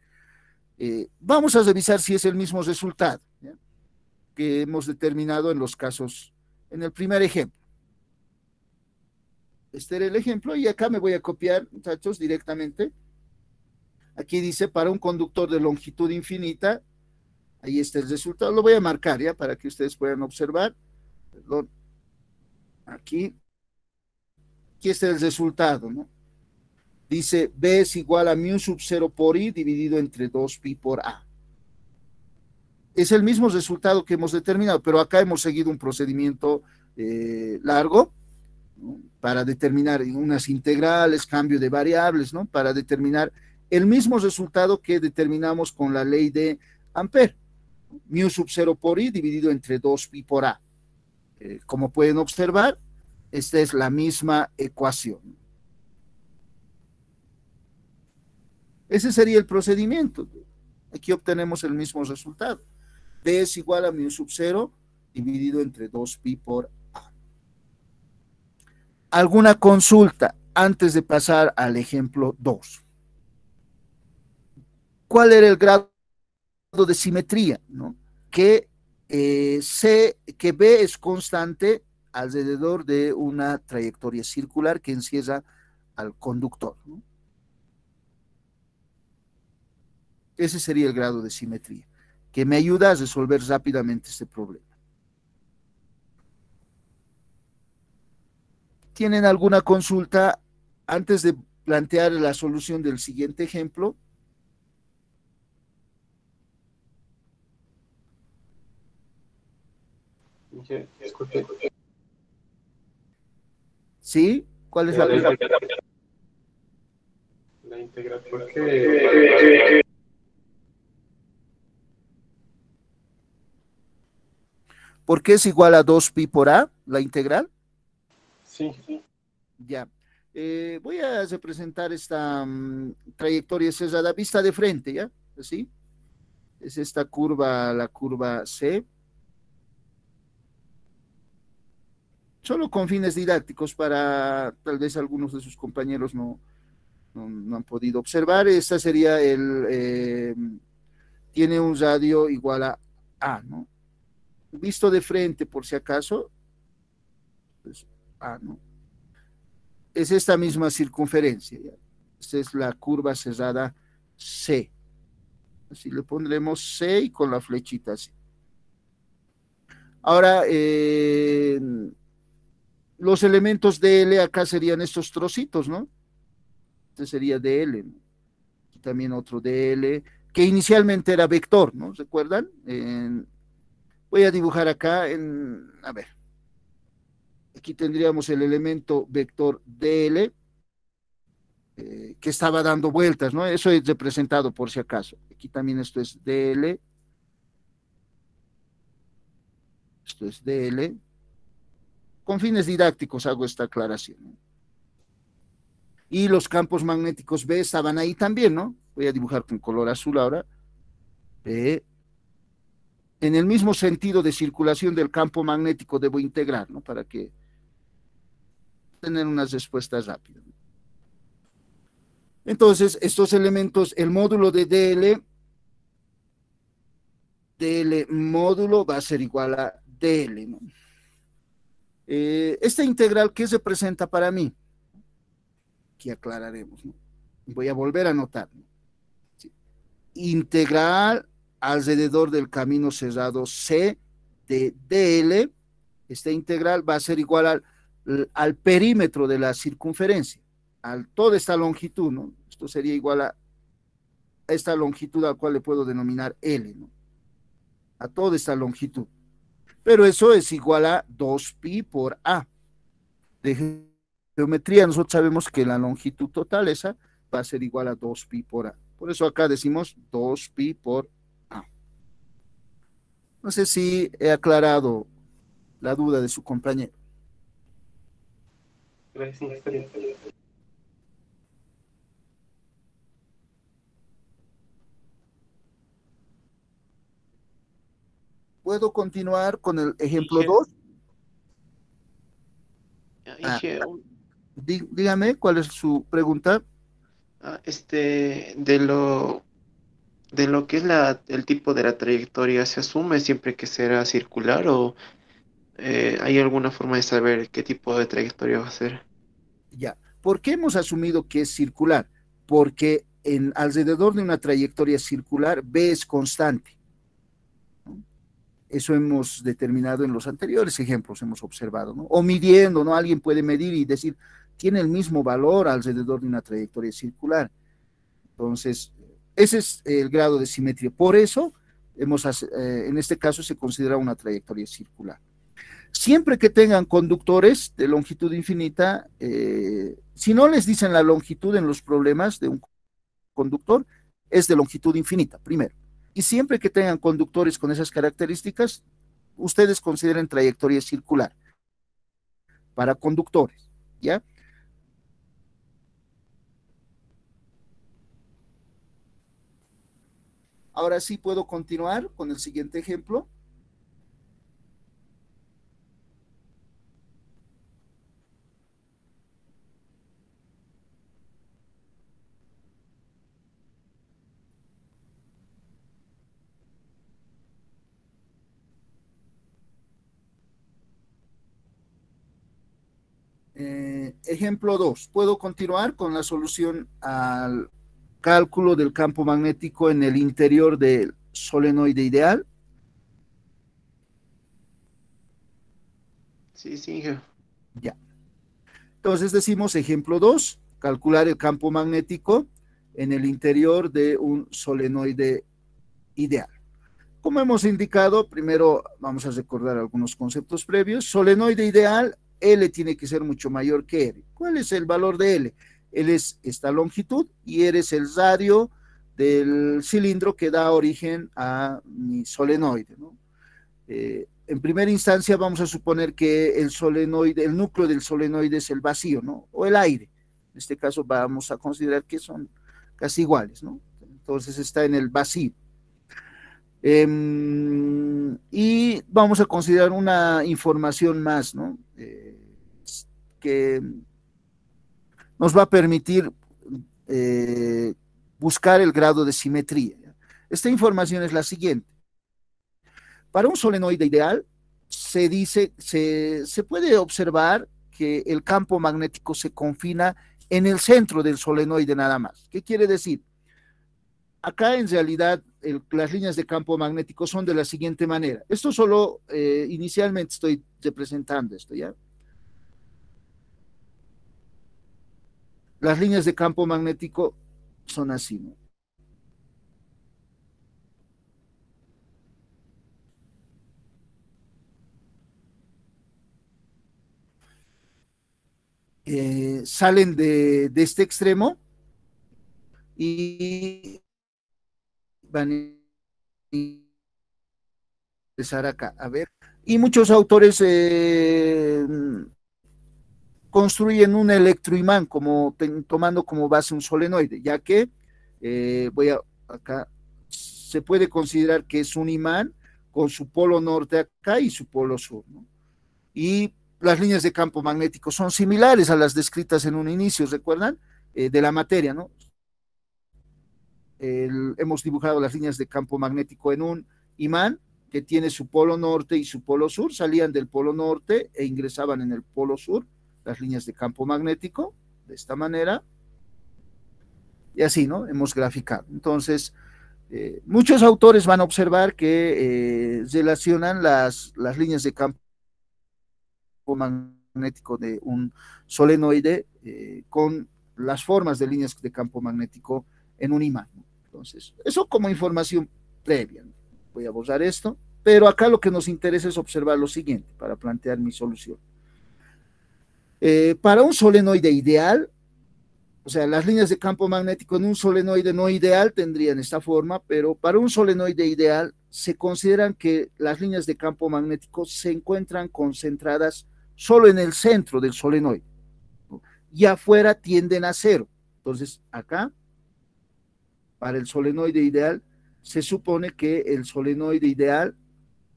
Vamos a revisar si es el mismo resultado, ¿ya? Que hemos determinado en los casos, en el primer ejemplo. Este era el ejemplo y acá me voy a copiar, muchachos, directamente. Aquí dice, para un conductor de longitud infinita, ahí está el resultado. Lo voy a marcar, ¿ya? Para que ustedes puedan observar. Perdón. Aquí está el resultado, ¿no? Dice, B es igual a mu sub 0 por I dividido entre 2pi por A. Es el mismo resultado que hemos determinado, pero acá hemos seguido un procedimiento largo, ¿no? Para determinar unas integrales, cambio de variables, ¿no? Para determinar el mismo resultado que determinamos con la ley de Ampère, mu sub 0 por I dividido entre 2pi por A. Como pueden observar, esta es la misma ecuación. Ese sería el procedimiento. Aquí obtenemos el mismo resultado. B es igual a mu sub 0 dividido entre 2pi por A. ¿Alguna consulta antes de pasar al ejemplo 2? ¿Cuál era el grado de simetría, ¿no? Que B es constante alrededor de una trayectoria circular que encierra al conductor, ¿no? Ese sería el grado de simetría, que me ayuda a resolver rápidamente este problema. ¿Tienen alguna consulta antes de plantear la solución del siguiente ejemplo. Disculpe. ¿Sí? ¿Cuál es la pregunta? La integral, ¿por qué? ¿Por qué es igual a 2pi por a, la integral? Sí. Ya. Voy a representar esta trayectoria cesada vista de frente, ¿ya? ¿Así? Es esta curva, la curva C. Solo con fines didácticos para tal vez algunos de sus compañeros no han podido observar. Esta sería tiene un radio igual a, ¿no? Visto de frente, por si acaso, pues a, ¿no? Es esta misma circunferencia, ¿ya? Esta es la curva cerrada C. Así le pondremos C y con la flechita así. Ahora, los elementos de L acá serían estos trocitos, ¿no? Este sería DL, ¿no? Y también otro DL, que inicialmente era vector, ¿no? ¿Recuerdan? Voy a dibujar acá a ver, aquí tendríamos el elemento vector DL, que estaba dando vueltas, ¿no? Eso es representado por si acaso. Aquí también esto es DL, esto es DL. Con fines didácticos hago esta aclaración, ¿no? Y los campos magnéticos B estaban ahí también, ¿no? Voy a dibujar con color azul ahora. B. En el mismo sentido de circulación del campo magnético debo integrar, ¿no? Para que tener unas respuestas rápidas. Entonces, estos elementos, el módulo de DL módulo va a ser igual a DL, ¿no? Esta integral, ¿qué representa para mí? Aquí aclararemos, ¿no? Voy a volver a anotar, ¿no? Sí. Integral alrededor del camino cerrado C de DL, esta integral va a ser igual al perímetro de la circunferencia, a toda esta longitud, ¿no? Esto sería igual a esta longitud al cual le puedo denominar L, ¿no? A toda esta longitud. Pero eso es igual a 2pi por a. De geometría nosotros sabemos que la longitud total esa va a ser igual a 2pi por a. Por eso acá decimos 2pi por a. No sé si he aclarado la duda de su compañero. Gracias. ¿Puedo continuar con el ejemplo 2? Inge, Dígame, ¿cuál es su pregunta? de lo que es el tipo de la trayectoria, ¿se asume siempre que será circular o hay alguna forma de saber qué tipo de trayectoria va a ser? Ya. ¿Por qué hemos asumido que es circular? Porque alrededor de una trayectoria circular, B es constante, ¿no? Eso hemos determinado en los anteriores ejemplos, hemos observado, ¿no? O midiendo, ¿no? Alguien puede medir y decir, tiene el mismo valor alrededor de una trayectoria circular. Entonces, ese es el grado de simetría. Por eso, en este caso se considera una trayectoria circular. Siempre que tengan conductores de longitud infinita, si no les dicen la longitud en los problemas de un conductor, es de longitud infinita, primero. Y siempre que tengan conductores con esas características, ustedes consideren trayectoria circular para conductores, ¿ya? Ahora sí puedo continuar con el siguiente ejemplo. Ejemplo 2. ¿Puedo continuar con la solución al cálculo del campo magnético en el interior del solenoide ideal? Sí, Inge. Ya. Entonces decimos ejemplo 2. calcular el campo magnético en el interior de un solenoide ideal. Como hemos indicado, primero vamos a recordar algunos conceptos previos. Solenoide ideal, L tiene que ser mucho mayor que R. ¿Cuál es el valor de L? L es esta longitud y R es el radio del cilindro que da origen a mi solenoide, ¿no? En primera instancia vamos a suponer que el solenoide, el núcleo del solenoide es el vacío, ¿no? O el aire. En este caso vamos a considerar que son casi iguales, ¿no? Entonces está en el vacío. Y vamos a considerar una información más, ¿no? Que nos va a permitir buscar el grado de simetría. Esta información es la siguiente. Para un solenoide ideal, se puede observar que el campo magnético se confina en el centro del solenoide nada más. ¿Qué quiere decir? Acá en realidad las líneas de campo magnético son de la siguiente manera. Esto solo inicialmente estoy representando esto, ¿ya? Las líneas de campo magnético son así, ¿no? Salen de este extremo y van a empezar acá, a ver. Y muchos autores construyen un electroimán tomando como base un solenoide, ya que acá se puede considerar que es un imán con su polo norte acá y su polo sur, ¿no? Y las líneas de campo magnético son similares a las descritas en un inicio, ¿recuerdan? De la materia, ¿no? Hemos dibujado las líneas de campo magnético en un imán que tiene su polo norte y su polo sur, salían del polo norte e ingresaban en el polo sur las líneas de campo magnético, de esta manera, y así, ¿no? Hemos graficado. Entonces, muchos autores van a observar que relacionan las líneas de campo magnético de un solenoide con las formas de líneas de campo magnético en un imán. Entonces, eso como información previa. Voy a borrar esto, pero acá lo que nos interesa es observar lo siguiente para plantear mi solución. Para un solenoide ideal, o sea, las líneas de campo magnético en un solenoide no ideal tendrían esta forma, pero para un solenoide ideal se consideran que las líneas de campo magnético se encuentran concentradas solo en el centro del solenoide, ¿no? Y afuera tienden a cero. Entonces, acá, para el solenoide ideal, se supone que el solenoide ideal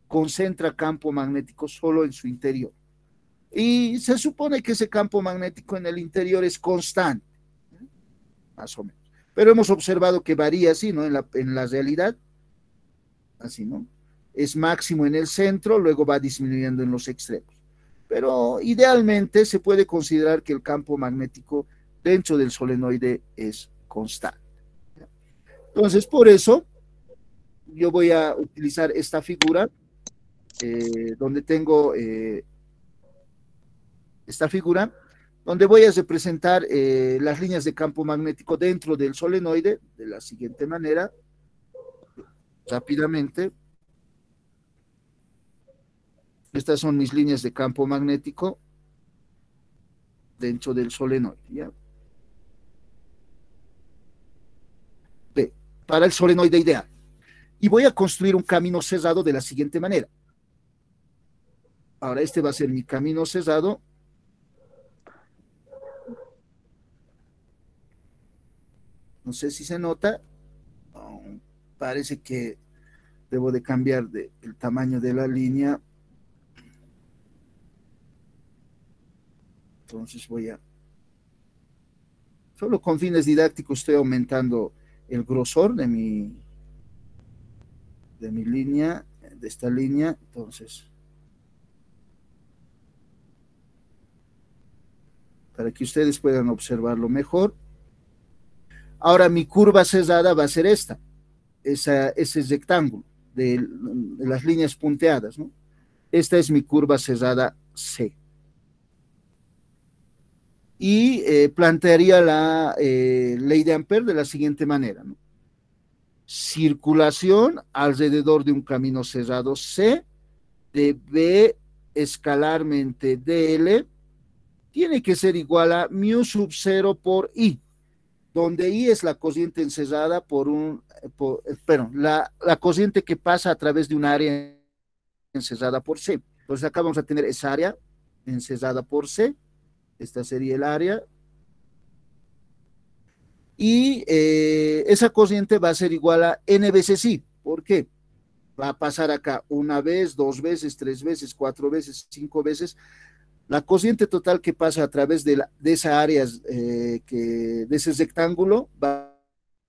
concentra campo magnético solo en su interior. Y se supone que ese campo magnético en el interior es constante, ¿no? Más o menos. Pero hemos observado que varía así, ¿no? En la realidad, así, ¿no? Es máximo en el centro, luego va disminuyendo en los extremos. Pero idealmente se puede considerar que el campo magnético dentro del solenoide es constante. Entonces, por eso, yo voy a utilizar esta figura, donde tengo esta figura, donde voy a representar las líneas de campo magnético dentro del solenoide de la siguiente manera, rápidamente. Estas son mis líneas de campo magnético dentro del solenoide, ¿ya? B, para el solenoide ideal. Y voy a construir un camino cerrado de la siguiente manera. Ahora este va a ser mi camino cerrado. No sé si se nota. Parece que debo de cambiar el tamaño de la línea. Entonces solo con fines didácticos estoy aumentando el grosor de mi línea, de esta línea. Entonces, para que ustedes puedan observarlo mejor. Ahora mi curva cerrada va a ser esta, ese rectángulo de las líneas punteadas, ¿no? Esta es mi curva cerrada C. y plantearía la ley de Ampère de la siguiente manera, ¿no? Circulación alrededor de un camino cerrado C de B escalarmente dl tiene que ser igual a mu sub 0 por I, donde I es la corriente encerrada la corriente que pasa a través de un área encerrada por C. Entonces acá vamos a tener esa área encerrada por C, esta sería el área, y esa corriente va a ser igual a N veces I. ¿Por qué? Va a pasar acá una vez, dos veces, tres veces, cuatro veces, cinco veces. La corriente total que pasa a través de esa área, de ese rectángulo, va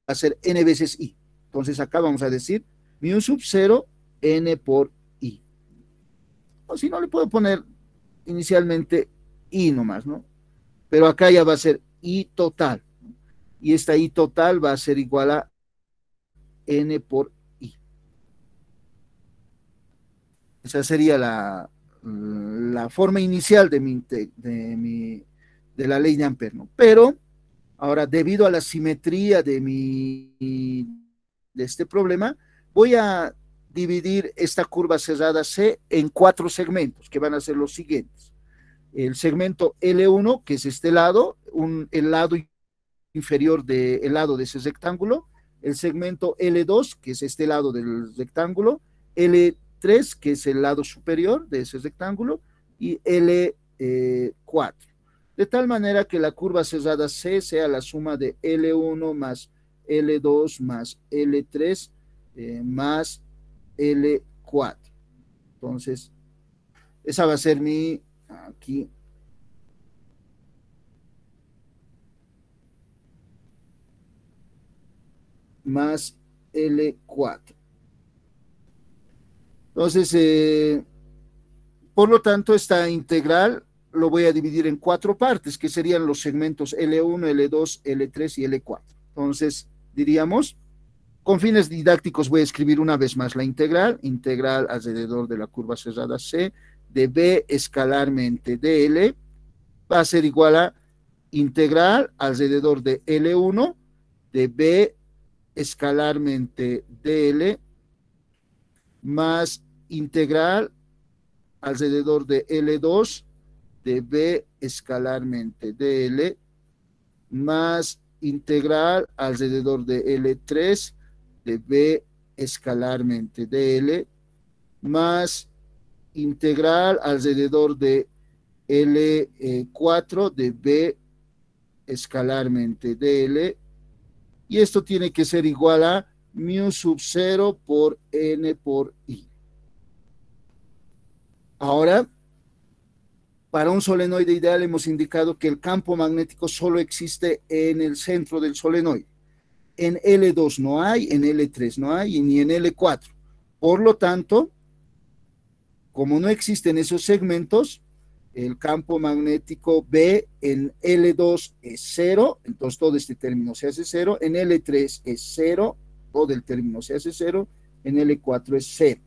a ser N veces I. Entonces acá vamos a decir mu sub 0 N por I. O si no, le puedo poner inicialmente I nomás, ¿no? Pero acá ya va a ser I total. Y esta I total va a ser igual a N por I. Esa sería la forma inicial de la ley de Ampère, ¿no? Pero ahora, debido a la simetría de este problema, voy a dividir esta curva cerrada C en 4 segmentos, que van a ser los siguientes. El segmento L1, que es este lado, el lado inferior del lado de ese rectángulo, el segmento L2, que es este lado del rectángulo, L3, que es el lado superior de ese rectángulo, y L4. De tal manera que la curva cerrada C sea la suma de L1 más L2 más L3 más L4. Entonces, esa va a ser mi, aquí, más L4. Entonces, por lo tanto, esta integral lo voy a dividir en 4 partes, que serían los segmentos L1, L2, L3 y L4. Entonces, diríamos, con fines didácticos voy a escribir una vez más la integral alrededor de la curva cerrada C, de B escalarmente dl, va a ser igual a integral alrededor de L1, de B escalarmente dl, más integral alrededor de L2, de B escalarmente dl, más integral alrededor de L3, de B escalarmente dl, más integral alrededor de L4, de B escalarmente dl, y esto tiene que ser igual a mu sub 0 por N por I. Ahora, para un solenoide ideal hemos indicado que el campo magnético solo existe en el centro del solenoide. En L2 no hay, en L3 no hay, ni en L4. Por lo tanto, como no existen esos segmentos, el campo magnético B en L2 es 0, entonces todo este término se hace 0, en L3 es 0, todo el término se hace 0, en L4 es 0.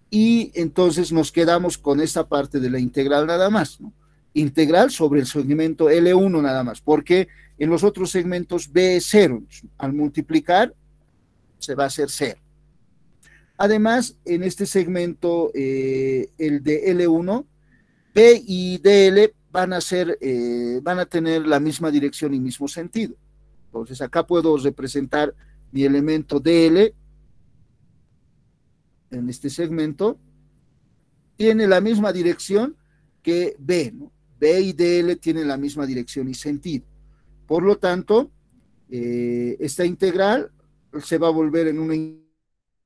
Y entonces nos quedamos con esta parte de la integral nada más, ¿no? Integral sobre el segmento L1 nada más, porque en los otros segmentos B es 0, al multiplicar se va a hacer 0. Además, en este segmento, el de L1, B y DL van a tener la misma dirección y mismo sentido. Entonces acá puedo representar mi elemento DL en este segmento, tiene la misma dirección que B, ¿no? B y DL tienen la misma dirección y sentido. Por lo tanto, esta integral se va a volver en una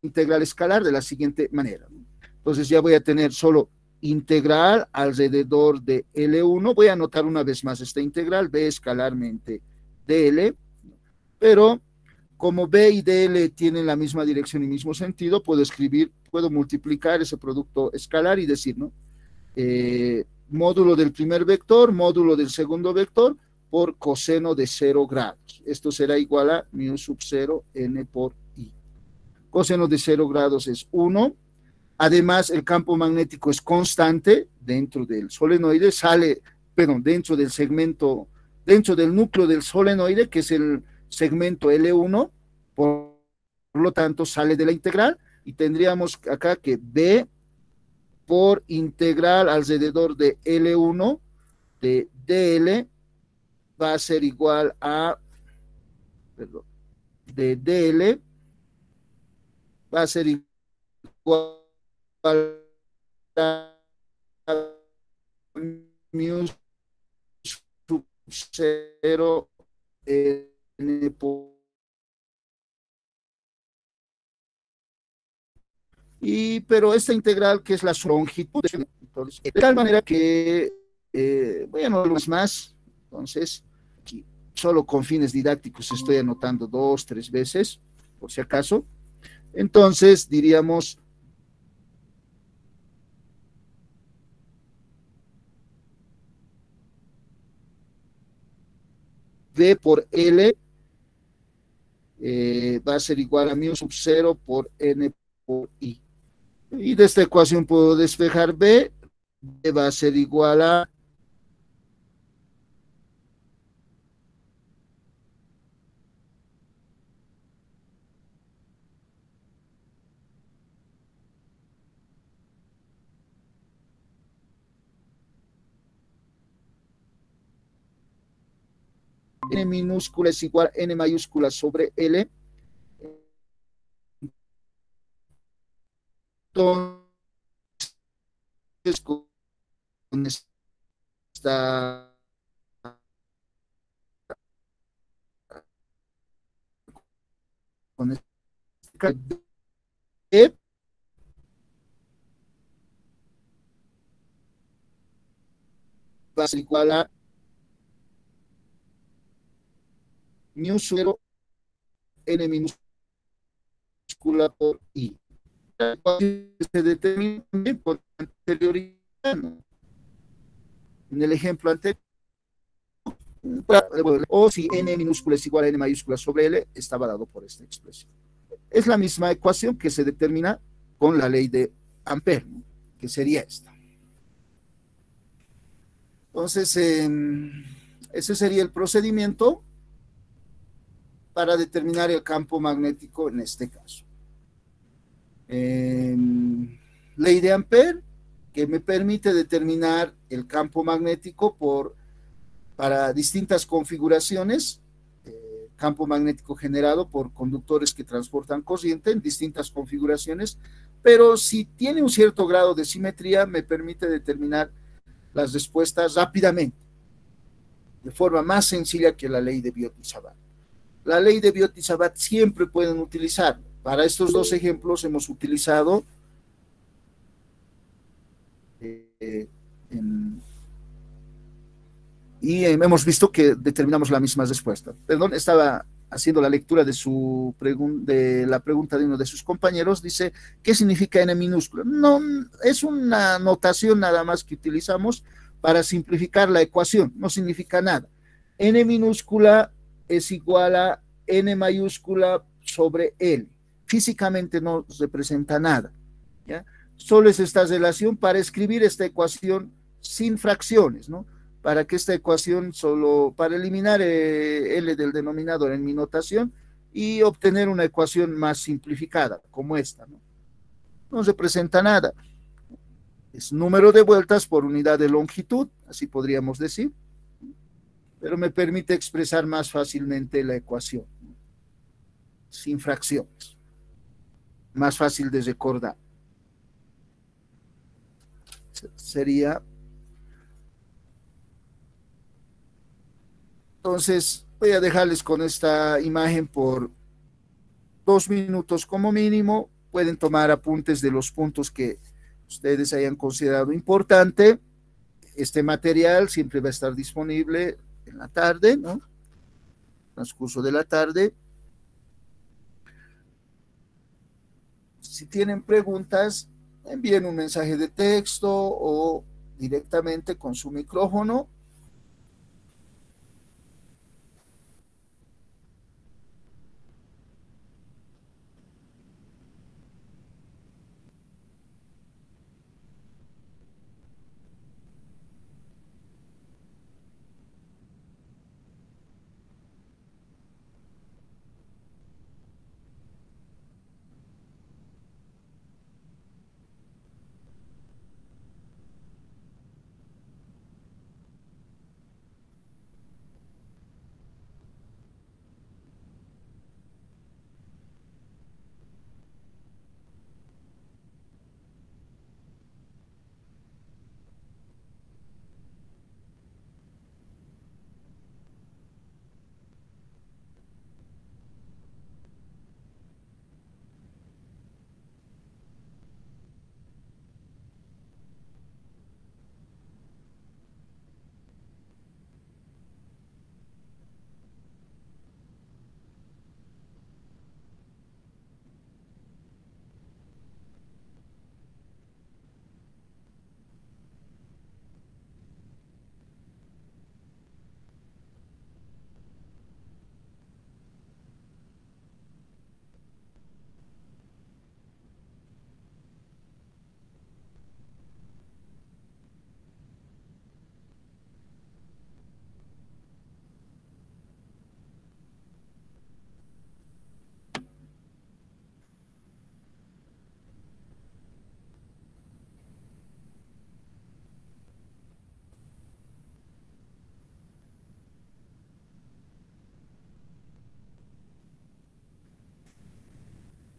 integral escalar de la siguiente manera, ¿no? Entonces ya voy a tener solo integral alrededor de L1, voy a anotar una vez más esta integral, B escalarmente DL, pero como B y DL tienen la misma dirección y mismo sentido, puedo multiplicar ese producto escalar y decir, ¿no? Módulo del primer vector, módulo del segundo vector, por coseno de 0 grados. Esto será igual a mu sub 0 N por I. Coseno de 0 grados es 1. Además, el campo magnético es constante dentro del solenoide, dentro del segmento dentro del núcleo del solenoide, que es el segmento L1, por lo tanto sale de la integral y tendríamos acá que B por integral alrededor de L1 de DL va a ser igual a, perdón, de DL va a ser igual a mu sub 0 n por, pero esta integral que es la longitud, entonces, de tal manera que bueno, más, entonces aquí solo con fines didácticos estoy anotando 2, 3 veces, por si acaso. Entonces diríamos V por L va a ser igual a mu sub 0 por N por I. Y de esta ecuación puedo despejar B, B va a ser igual a N minúscula es igual a N mayúscula sobre L. Entonces, con esta con esta E va a ser igual a mu 0 N minúscula por I. Se determina también por anterioridad, ¿no? En el ejemplo anterior, o si N minúscula es igual a N mayúscula sobre L, estaba dado por esta expresión. Es la misma ecuación que se determina con la ley de Ampère, ¿no? Que sería esta. Entonces, ese sería el procedimiento para determinar el campo magnético en este caso. Ley de Ampère, que me permite determinar el campo magnético para distintas configuraciones, campo magnético generado por conductores que transportan corriente en distintas configuraciones, pero si tiene un cierto grado de simetría, me permite determinar las respuestas rápidamente, de forma más sencilla que la ley de Biot-Savart. La ley de Biot-Savart siempre pueden utilizar. Para estos dos ejemplos hemos utilizado y hemos visto que determinamos la misma respuesta. Perdón, estaba haciendo la lectura de la pregunta de uno de sus compañeros. Dice, ¿qué significa N minúscula? No, es una notación nada más que utilizamos para simplificar la ecuación, no significa nada. N minúscula es igual a N mayúscula sobre L. Físicamente no representa nada, ¿ya? Solo es esta relación para escribir esta ecuación sin fracciones, ¿no? Para que esta ecuación para eliminar L del denominador en mi notación y obtener una ecuación más simplificada, como esta, ¿no? No representa nada. Es número de vueltas por unidad de longitud, así podríamos decir, pero me permite expresar más fácilmente la ecuación, ¿no? Sin fracciones. Más fácil de recordar. Sería... Entonces, voy a dejarles con esta imagen por 2 minutos como mínimo. Pueden tomar apuntes de los puntos que ustedes hayan considerado importante. Este material siempre va a estar disponible en la tarde, ¿no? Transcurso de la tarde. Si tienen preguntas, envíen un mensaje de texto o directamente con su micrófono.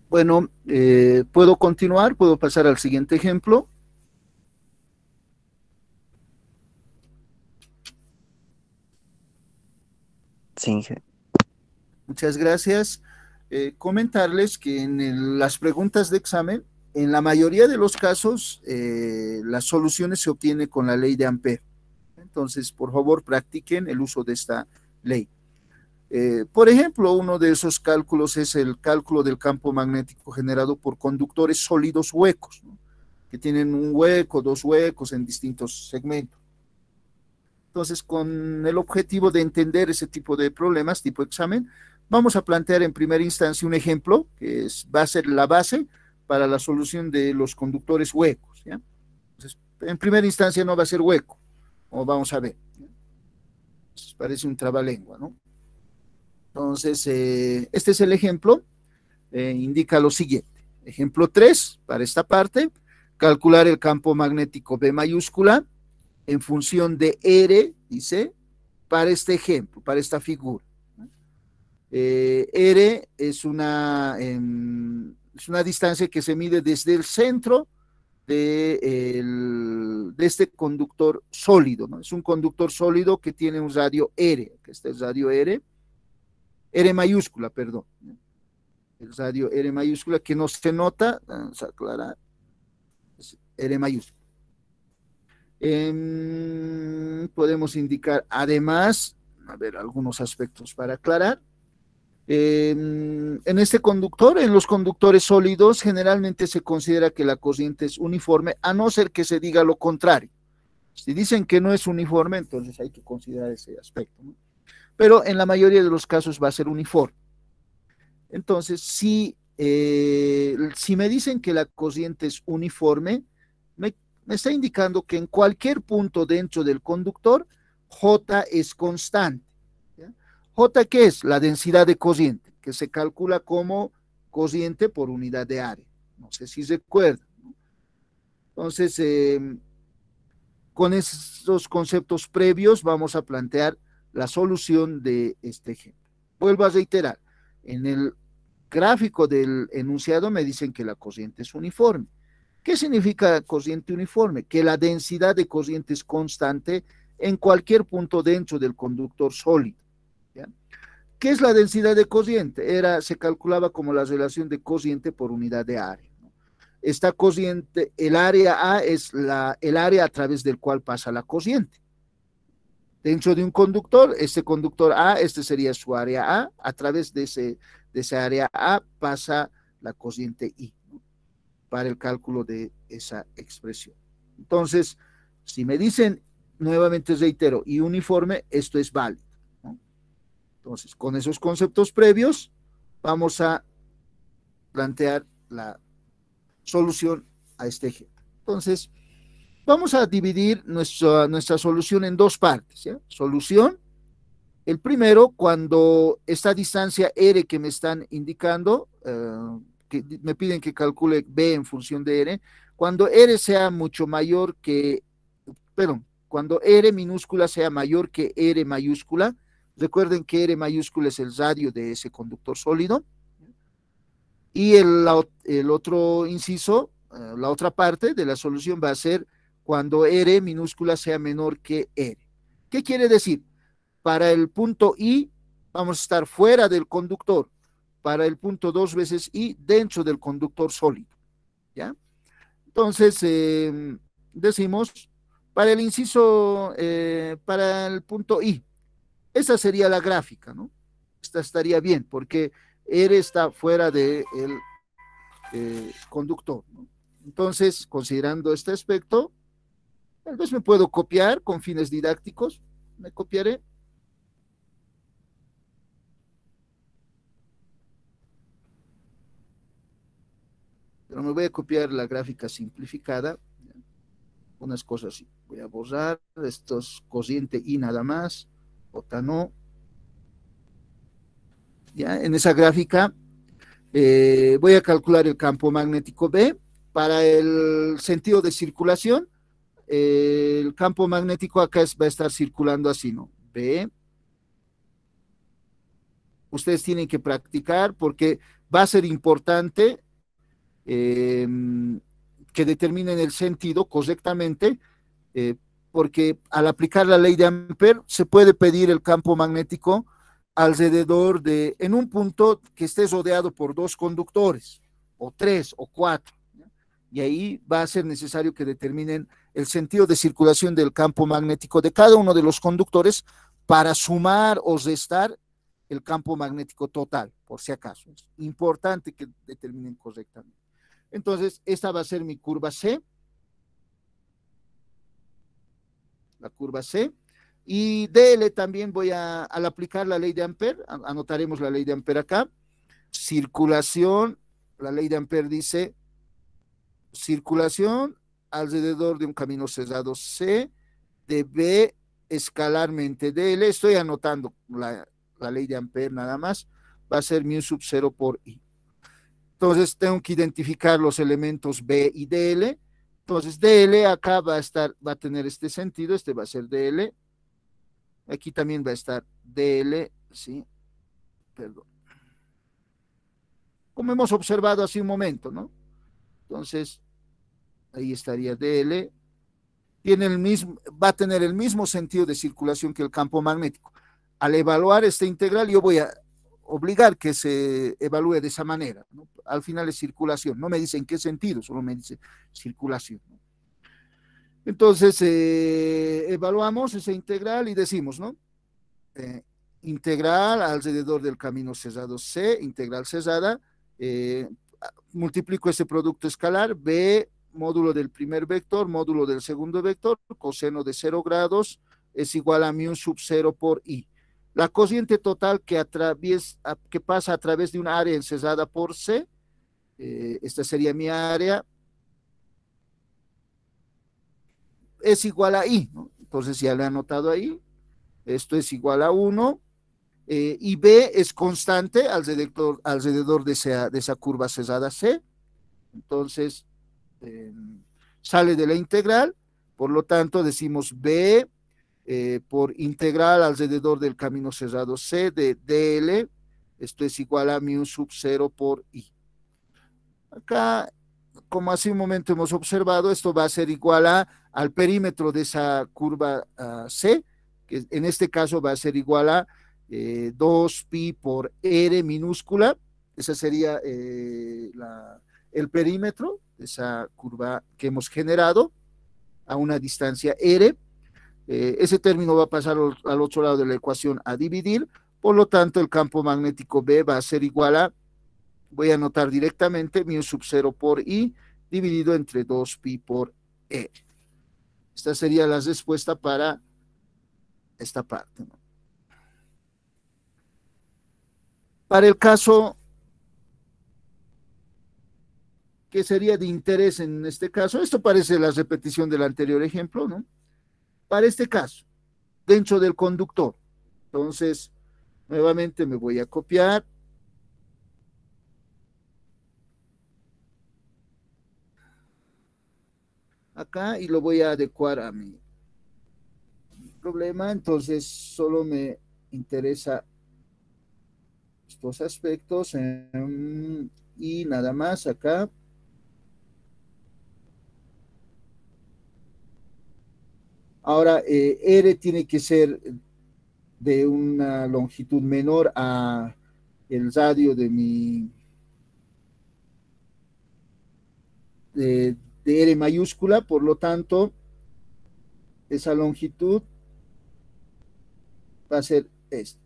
Bueno, puedo continuar, puedo pasar al siguiente ejemplo. Sí, Inge. Muchas gracias. Comentarles que las preguntas de examen, en la mayoría de los casos, las soluciones se obtienen con la ley de Ampère. Entonces, por favor, practiquen el uso de esta ley. Por ejemplo, uno de esos cálculos es el cálculo del campo magnético generado por conductores sólidos huecos, ¿no? Que tienen un hueco, dos huecos en distintos segmentos. Entonces, con el objetivo de entender ese tipo de problemas, tipo examen, vamos a plantear en primera instancia un ejemplo que va a ser la base para la solución de los conductores huecos, ¿ya? Entonces, en primera instancia no va a ser hueco, como vamos a ver, ¿ya? Entonces, parece un trabalengua, ¿no? Entonces, este es el ejemplo, indica lo siguiente. Ejemplo 3, para esta parte, calcular el campo magnético B mayúscula en función de R, dice, para este ejemplo, para esta figura. R es una distancia que se mide desde el centro de este conductor sólido, ¿no? Es un conductor sólido que tiene un radio R, que este es radio R mayúscula, perdón. El radio R mayúscula que no se nota, vamos a aclarar, es R mayúscula. Podemos indicar además, a ver, algunos aspectos para aclarar. En este conductor, en los conductores sólidos, generalmente se considera que la corriente es uniforme, a no ser que se diga lo contrario. Si dicen que no es uniforme, entonces hay que considerar ese aspecto, ¿no? Pero en la mayoría de los casos va a ser uniforme. Entonces, si me dicen que la corriente es uniforme, me está indicando que en cualquier punto dentro del conductor, J es constante, ¿ya? J, ¿qué es? La densidad de corriente, que se calcula como corriente por unidad de área. No sé si recuerdan, ¿no? Entonces, con esos conceptos previos vamos a plantear la solución de este ejemplo. Vuelvo a reiterar, en el gráfico del enunciado me dicen que la corriente es uniforme. ¿Qué significa corriente uniforme? Que la densidad de corriente es constante en cualquier punto dentro del conductor sólido, ¿ya? ¿Qué es la densidad de corriente? Se calculaba como la relación de corriente por unidad de área, ¿no? Esta corriente, el área A es el área a través del cual pasa la corriente. Dentro de un conductor, este conductor A, este sería su área A través de esa área A pasa la corriente I, ¿no? Para el cálculo de esa expresión. Entonces, si me dicen, nuevamente reitero, y uniforme, esto es válido, ¿no? Entonces, con esos conceptos previos, vamos a plantear la solución a este ejemplo. Entonces, vamos a dividir nuestra solución en dos partes, ¿ya? Solución, el primero, cuando esta distancia R que me están indicando, que me piden que calcule B en función de R, cuando R sea mucho mayor que, perdón, cuando R minúscula sea mayor que R mayúscula, recuerden que R mayúscula es el radio de ese conductor sólido, y el otro inciso, la otra parte de la solución va a ser cuando R minúscula sea menor que R. ¿Qué quiere decir? Para el punto I vamos a estar fuera del conductor, para el punto 2 veces I dentro del conductor sólido, ¿ya? Entonces, decimos, para el inciso, para el punto I, esa sería la gráfica, ¿no? Esta estaría bien, porque R está fuera del conductor, ¿no? Entonces, considerando este aspecto, tal vez me puedo copiar con fines didácticos, me copiaré. Pero me voy a copiar la gráfica simplificada, unas cosas así. Voy a borrar estos corriente I nada más, J no. Ya, en esa gráfica voy a calcular el campo magnético B. Para el sentido de circulación, el campo magnético acá va a estar circulando así, ¿no? B. Ustedes tienen que practicar porque va a ser importante que determinen el sentido correctamente, porque al aplicar la ley de Ampère se puede pedir el campo magnético alrededor de, en un punto que esté rodeado por dos conductores, o tres, o cuatro, ¿ya? Y ahí va a ser necesario que determinen el sentido de circulación del campo magnético de cada uno de los conductores para sumar o restar el campo magnético total, por si acaso. Es importante que determinen correctamente. Entonces, esta va a ser mi curva C, la curva C, y DL también voy al aplicar la ley de Ampère, anotaremos la ley de Ampère acá, circulación, la ley de Ampère dice, circulación alrededor de un camino cerrado C, de B escalarmente DL, estoy anotando la ley de Ampère nada más, va a ser mu sub 0 por I. Entonces tengo que identificar los elementos B y DL. Entonces DL acá va a tener este sentido, este va a ser DL. Aquí también va a estar DL, sí, perdón. Como hemos observado hace un momento, ¿no? Entonces, ahí estaría DL. Va a tener el mismo sentido de circulación que el campo magnético. Al evaluar esta integral, yo voy a obligar que se evalúe de esa manera, ¿no? Al final es circulación, no me dice en qué sentido, solo me dice circulación, ¿no? Entonces, evaluamos esa integral y decimos, ¿no? Integral alrededor del camino cerrado C, integral cerrada, multiplico ese producto escalar, B, módulo del primer vector, módulo del segundo vector, coseno de 0 grados, es igual a mu sub 0 por I. La corriente total que pasa a través de una área encerrada por C, esta sería mi área, es igual a I, ¿no? Entonces ya le he anotado ahí, esto es igual a 1, y B es constante alrededor de esa curva cerrada C, entonces sale de la integral, por lo tanto decimos B por integral alrededor del camino cerrado C de DL, esto es igual a mu sub 0 por I. Acá, como hace un momento hemos observado, esto va a ser igual al perímetro de esa curva C, que en este caso va a ser igual a 2pi por R minúscula, ese sería el perímetro de esa curva que hemos generado a una distancia R. Ese término va a pasar al otro lado de la ecuación a dividir, por lo tanto el campo magnético B va a ser igual a, voy a anotar directamente, mu sub 0 por I, dividido entre 2pi por E. Esta sería la respuesta para esta parte, ¿no? Para el caso que sería de interés en este caso, esto parece la repetición del anterior ejemplo, ¿no? Para este caso, dentro del conductor. Entonces, nuevamente me voy a copiar. Acá y lo voy a adecuar a mi problema. Entonces, solo me interesa estos aspectos y nada más acá. Ahora, R tiene que ser de una longitud menor a el radio de R mayúscula, por lo tanto, esa longitud va a ser esta.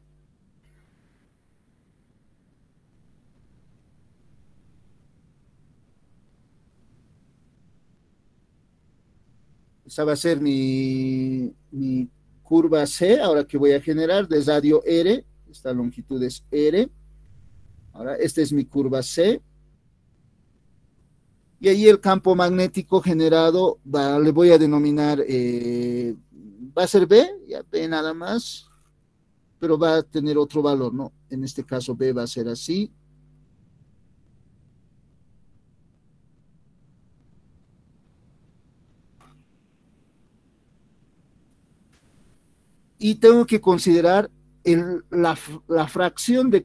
Esa va a ser mi curva C, ahora que voy a generar de radio R, esta longitud es R. Ahora, esta es mi curva C. Y ahí el campo magnético generado, le voy a denominar, va a ser B, ya B nada más, pero va a tener otro valor, ¿no? En este caso B va a ser así. Y tengo que considerar la fracción de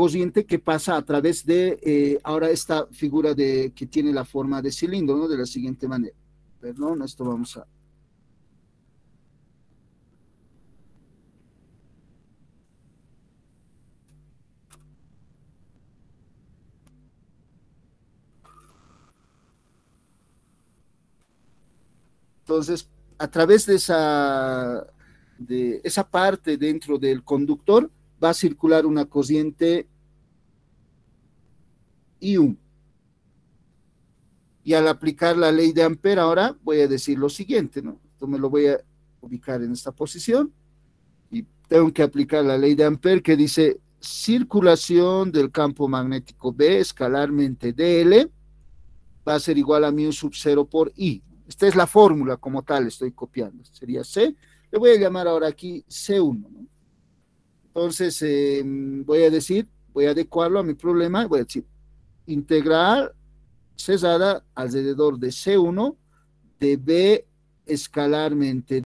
corriente que pasa a través de, ahora esta figura que tiene la forma de cilindro, ¿no? De la siguiente manera. Perdón, esto vamos a... Entonces, a través de esa parte dentro del conductor va a circular una corriente I1. Y al aplicar la ley de Ampere, ahora voy a decir lo siguiente, ¿no? Esto me lo voy a ubicar en esta posición y tengo que aplicar la ley de Ampere que dice circulación del campo magnético B escalarmente dl va a ser igual a mu sub 0 por I. Esta es la fórmula como tal, estoy copiando. Sería C. Le voy a llamar ahora aquí C1, ¿no? Entonces, voy a adecuarlo a mi problema, voy a decir integral cerrada alrededor de C1 de B escalarmente